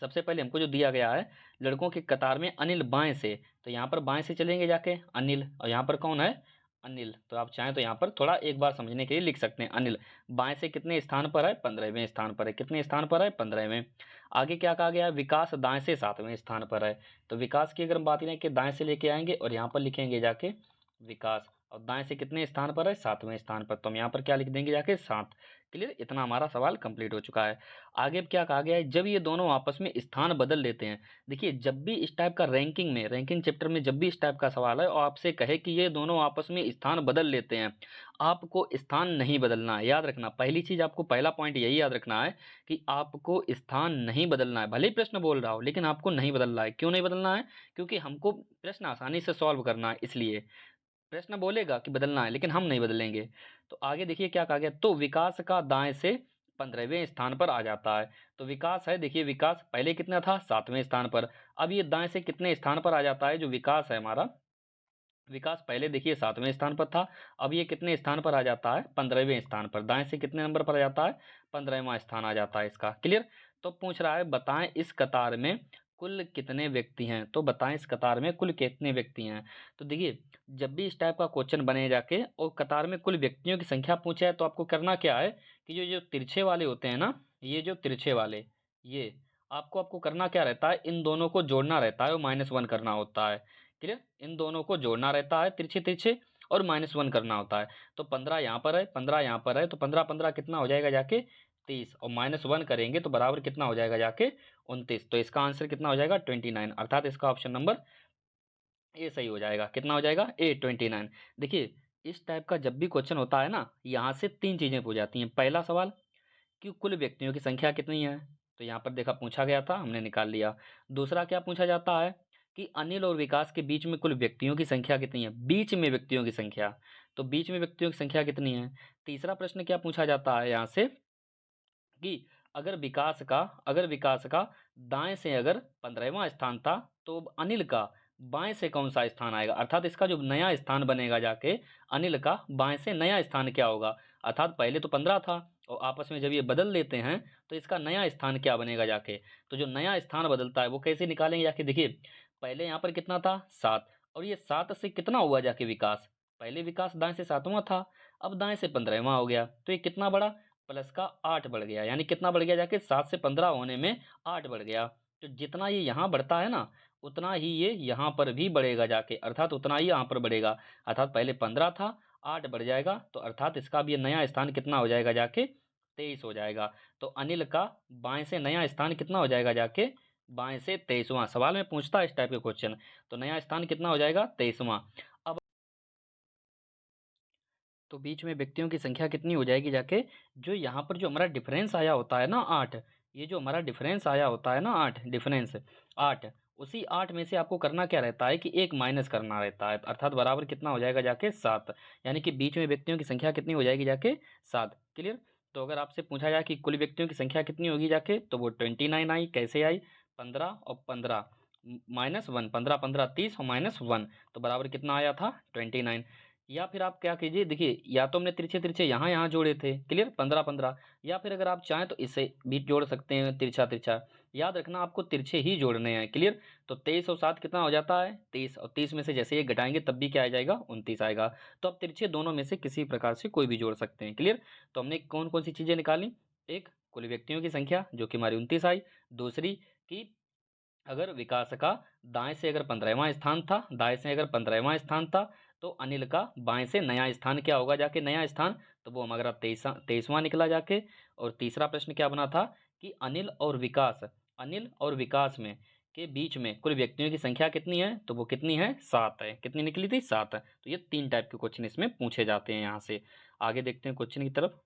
सबसे पहले हमको जो दिया गया है लड़कों की कतार में अनिल बाएं से, तो यहाँ पर बाएं से चलेंगे जाके अनिल, और यहाँ पर कौन है अनिल। तो आप चाहें तो यहाँ पर थोड़ा एक बार समझने के लिए लिख सकते हैं अनिल बाएं से कितने स्थान पर है 15वें स्थान पर है, कितने स्थान पर है 15वें। आगे क्या कहा गया है विकास दाएं से 7वें स्थान पर है। तो विकास की अगर हम बात करें कि दाएं से लेके आएंगे और यहाँ पर लिखेंगे जाके विकास, और दाएं से कितने स्थान पर है, 7वें स्थान पर। तो हम यहाँ पर क्या लिख देंगे जाके, 7। क्लियर, इतना हमारा सवाल कंप्लीट हो चुका है। आगे अब क्या कहा गया है, जब ये दोनों आपस में स्थान बदल लेते हैं। देखिए, जब भी इस टाइप का रैंकिंग चैप्टर में जब भी इस टाइप का सवाल है और आपसे कहे कि ये दोनों आपस में स्थान बदल लेते हैं, आपको स्थान नहीं बदलना है। याद रखना, पहली चीज आपको, पहला पॉइंट यही याद रखना है कि आपको स्थान नहीं बदलना है। भले ही प्रश्न बोल रहा हो, लेकिन आपको नहीं बदलना है। क्यों नहीं बदलना है? क्योंकि हमको प्रश्न आसानी से सॉल्व करना है, इसलिए। प्रश्न बोलेगा कि बदलना है, लेकिन हम नहीं बदलेंगे। तो आगे देखिए क्या कहा गया, तो विकास का दाएं से 15वें स्थान पर आ जाता है। तो विकास है, देखिए विकास पहले कितना था, 7वें स्थान पर। अब ये दाएं से कितने स्थान पर आ जाता है, जो विकास है हमारा, विकास पहले देखिए 7वें स्थान पर था, अब ये कितने स्थान पर आ जाता है, 15वें स्थान पर। दाएं से कितने नंबर पर आ जाता है, 15वां स्थान आ जाता है इसका। क्लियर। तो पूछ रहा है बताएं इस कतार में कुल कितने व्यक्ति हैं। तो बताएं इस कतार में कुल कितने व्यक्ति हैं। तो देखिए, जब भी इस टाइप का क्वेश्चन बने जाके और कतार में कुल व्यक्तियों की संख्या पूछा है, तो आपको करना क्या है कि जो जो तिरछे वाले होते हैं ना, ये जो तिरछे वाले, ये आपको करना क्या रहता है, इन दोनों को जोड़ना रहता है और -1 करना होता है। क्लियर, इन दोनों को जोड़ना रहता है तिरछे तिरछे, और -1 करना होता है। तो 15 यहाँ पर है, 15 यहाँ पर है, तो 15 15 कितना हो जाएगा जाके, 30, और -1 करेंगे तो बराबर कितना हो जाएगा जाके, 29। तो इसका आंसर कितना हो जाएगा, 29, अर्थात इसका ऑप्शन नंबर ए सही हो जाएगा। कितना हो जाएगा, ए 29। देखिए, इस टाइप का जब भी क्वेश्चन होता है ना, यहाँ से 3 चीजें पूछ जाती हैं। पहला सवाल कि कुल व्यक्तियों की संख्या कितनी है, तो यहाँ पर देखा पूछा गया था, हमने निकाल लिया। दूसरा क्या पूछा जाता है कि अनिल और विकास के बीच में कुल व्यक्तियों की संख्या कितनी है, बीच में व्यक्तियों की संख्या, तो बीच में व्यक्तियों की संख्या कितनी है। तीसरा प्रश्न क्या पूछा जाता है यहाँ से कि अगर विकास का दाएं से अगर 15वां स्थान था, तो अनिल का बाएं से कौन सा स्थान आएगा, अर्थात इसका जो नया स्थान बनेगा जाके, अनिल का बाएं से नया स्थान क्या होगा। अर्थात पहले तो 15 था, और आपस में जब ये बदल लेते हैं, तो इसका नया स्थान क्या बनेगा जाके। तो जो नया स्थान बदलता है वो कैसे निकालेंगे जाके, देखिए पहले यहाँ पर कितना था, 7, और ये 7 से कितना हुआ जाके विकास, पहले विकास दाएं से 7वां था, अब दाएं से 15वां हो गया, तो ये कितना बढ़ा, प्लस का 8 बढ़ गया। यानी कितना बढ़ गया जाके, 7 से 15 होने में 8 बढ़ गया। तो जितना ये यहाँ बढ़ता है ना, उतना ही ये यहाँ पर भी बढ़ेगा जाके, अर्थात उतना ही यहाँ पर बढ़ेगा। अर्थात पहले 15 था, 8 बढ़ जाएगा, तो अर्थात इसका भी नया स्थान कितना हो जाएगा जाके, 23 हो जाएगा। तो अनिल का बाएं से नया स्थान कितना हो जाएगा जाके, बाएं से 23वां। सवाल में पूछता है इस टाइप के क्वेश्चन, तो नया स्थान कितना हो जाएगा, 23वां। अब तो बीच में व्यक्तियों की संख्या कितनी हो जाएगी जाके, जो यहाँ पर जो हमारा डिफरेंस आया होता है ना 8, ये जो हमारा डिफरेंस आया होता है ना 8, डिफरेंस 8, उसी 8 में से आपको करना क्या रहता है कि एक माइनस करना रहता है, अर्थात बराबर कितना हो जाएगा जाके, 7। यानी कि बीच में व्यक्तियों की संख्या कितनी हो जाएगी जाके, 7। क्लियर। तो अगर आपसे पूछा जाए कि कुल व्यक्तियों की संख्या कितनी होगी जाके, तो वो 29 आई। कैसे आई, 15 और 15 -1, 15 15 30 और -1, तो बराबर कितना आया था, 29। या फिर आप क्या कीजिए, देखिए या तो हमने तिरछे तिरछे यहाँ यहाँ जोड़े थे, क्लियर, 15 15, या फिर अगर आप चाहें तो इसे भी जोड़ सकते हैं, तिरछा तिरछा। याद रखना आपको तिरछे ही जोड़ने हैं। क्लियर। तो 23 और 7 कितना हो जाता है, 30, और 30 में से जैसे ये घटाएंगे तब भी क्या आ जाएगा, 29 आएगा। तो आप तिरछे दोनों में से किसी प्रकार से कोई भी जोड़ सकते हैं। क्लियर। तो हमने कौन कौन सी चीजें निकाली, एक कुल व्यक्तियों की संख्या जो कि हमारी 29 आई, दूसरी कि अगर विकास का दाएं से अगर 15वां स्थान था, दाएं से अगर 15वां स्थान था, तो अनिल का बाएं से नया स्थान क्या होगा जाके, नया स्थान, तो वो हमारा 23वां निकला जाके। और तीसरा प्रश्न क्या बना था कि अनिल और विकास में के बीच में कुल व्यक्तियों की संख्या कितनी है, तो वो कितनी है, 7 है। कितनी निकली थी, 7 है। तो ये 3 टाइप के क्वेश्चन इसमें पूछे जाते हैं। यहाँ से आगे देखते हैं क्वेश्चन की तरफ।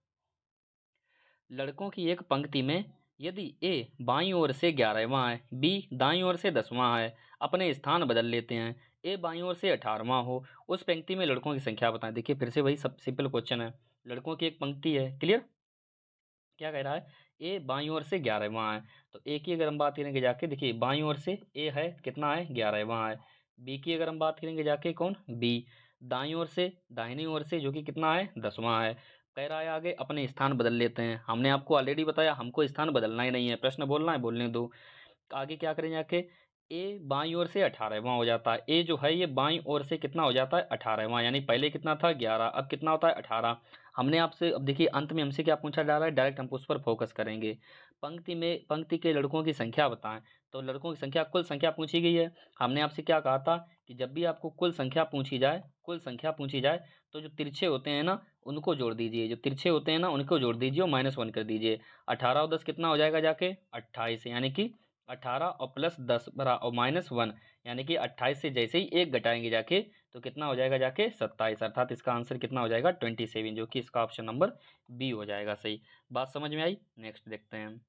लड़कों की एक पंक्ति में यदि ए बाईं ओर से 11वां है, बी दाईं ओर से 10वां है, अपने स्थान बदल लेते हैं, ए बाईं ओर से 18वां हो, उस पंक्ति में लड़कों की संख्या बताएं। देखिए फिर से वही सब सिंपल क्वेश्चन है। लड़कों की एक पंक्ति है, क्लियर। क्या कह रहा है, ए बाईं ओर से 11वां है, तो ए की अगर हम बात करेंगे जाके, देखिए बाईं ओर से ए है, कितना है, 11वां है। बी की अगर हम बात करेंगे जाके, कौन, बी, दाईं ओर से, दाहिनी ओर से, जो कि कितना है, 10वां है। कह रहा है आगे अपने स्थान बदल लेते हैं। हमने आपको ऑलरेडी बताया हमको स्थान बदलना ही नहीं है, प्रश्न बोलना है, बोलने दो। आगे क्या करें जाके, ए बाईं ओर से 18वां हो जाता है। ए जो है ये बाईं ओर से कितना हो जाता है, 18वां। यानी पहले कितना था, 11, अब कितना होता है, 18। हमने आपसे, अब देखिए अंत में हमसे क्या पूछा जा रहा है, डायरेक्ट हम उस पर फोकस करेंगे। पंक्ति के लड़कों की संख्या बताएं। तो लड़कों की संख्या, कुल संख्या पूछी गई है। हमने आपसे क्या कहा था कि जब भी आपको कुल संख्या पूछी जाए तो जो तिरछे होते हैं ना उनको जोड़ दीजिए, और -1 कर दीजिए। 18 और 10 कितना हो जाएगा जाके 28, यानी कि 18 और प्लस 10 और -1, यानी कि 28 से जैसे ही 1 घटाएंगे जाके तो कितना हो जाएगा जाके 27, अर्थात इसका आंसर कितना हो जाएगा 27, जो कि इसका ऑप्शन नंबर बी हो जाएगा सही। बात समझ में आई? नेक्स्ट देखते हैं।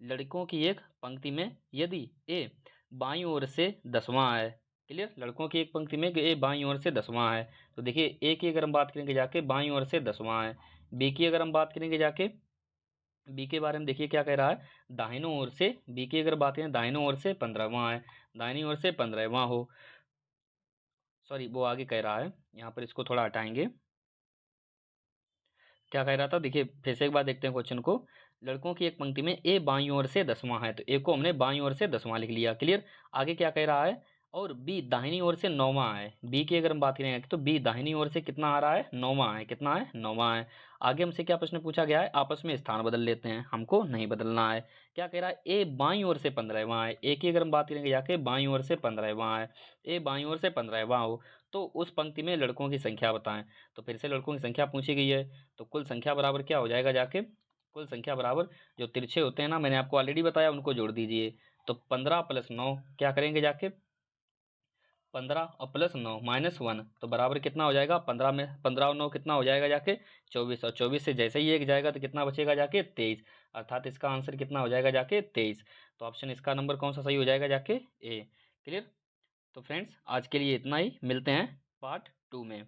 लड़कों की एक पंक्ति में यदि ए बाईं ओर से 10वां है, क्लियर, लड़कों की एक पंक्ति में ए बाईं ओर से 10वां है, तो देखिए ए की अगर हम बात करेंगे जाके बाईं ओर से 10वां है। बी की अगर हम बात करेंगे जाके, बी के बारे में देखिए क्या कह रहा है, दाहिनों ओर से, बी की अगर बात करें दाहिनों ओर से 15वां है, दाहिनी ओर से 15वां हो, सॉरी वो आगे कह रहा है, यहाँ पर इसको थोड़ा हटाएंगे। क्या कह रहा था, देखिए फिर से एक बार देखते हैं क्वेश्चन को। लड़कों की एक पंक्ति में ए बाईं ओर से 10वां है, तो ए को हमने बाईं ओर से 10वां लिख लिया, क्लियर। आगे क्या कह रहा है, और बी दाहिनी ओर से 9वां है। बी की अगर हम बात करेंगे तो बी दाहिनी ओर से कितना आ रहा है, 9वां है, कितना है 9वां है। आगे हमसे क्या प्रश्न पूछा गया है, आपस में स्थान बदल लेते हैं, हमको नहीं बदलना है। क्या कह रहा है, ए बाईं ओर से 15वां है। ए की अगर हम बात करेंगे जाके बाईं ओर से 15वां है, ए बाईं ओर से 15वां हो, तो उस पंक्ति में लड़कों की संख्या बताएं। तो फिर से लड़कों की संख्या पूछी गई है, तो कुल संख्या बराबर क्या हो जाएगा जाके, कुल संख्या बराबर जो तिरछे होते हैं ना, मैंने आपको ऑलरेडी बताया, उनको जोड़ दीजिए। तो 15 प्लस 9 क्या करेंगे जाके, 15 और प्लस 9 -1, तो बराबर कितना हो जाएगा, 15 में 15 और 9 कितना हो जाएगा जाके 24, और 24 से जैसे ही एक जाएगा तो कितना बचेगा जाके 23, अर्थात इसका आंसर कितना हो जाएगा जाके 23। तो ऑप्शन इसका नंबर कौन सा सही हो जाएगा जाके ए, क्लियर। तो फ्रेंड्स आज के लिए इतना ही, मिलते हैं पार्ट 2 में।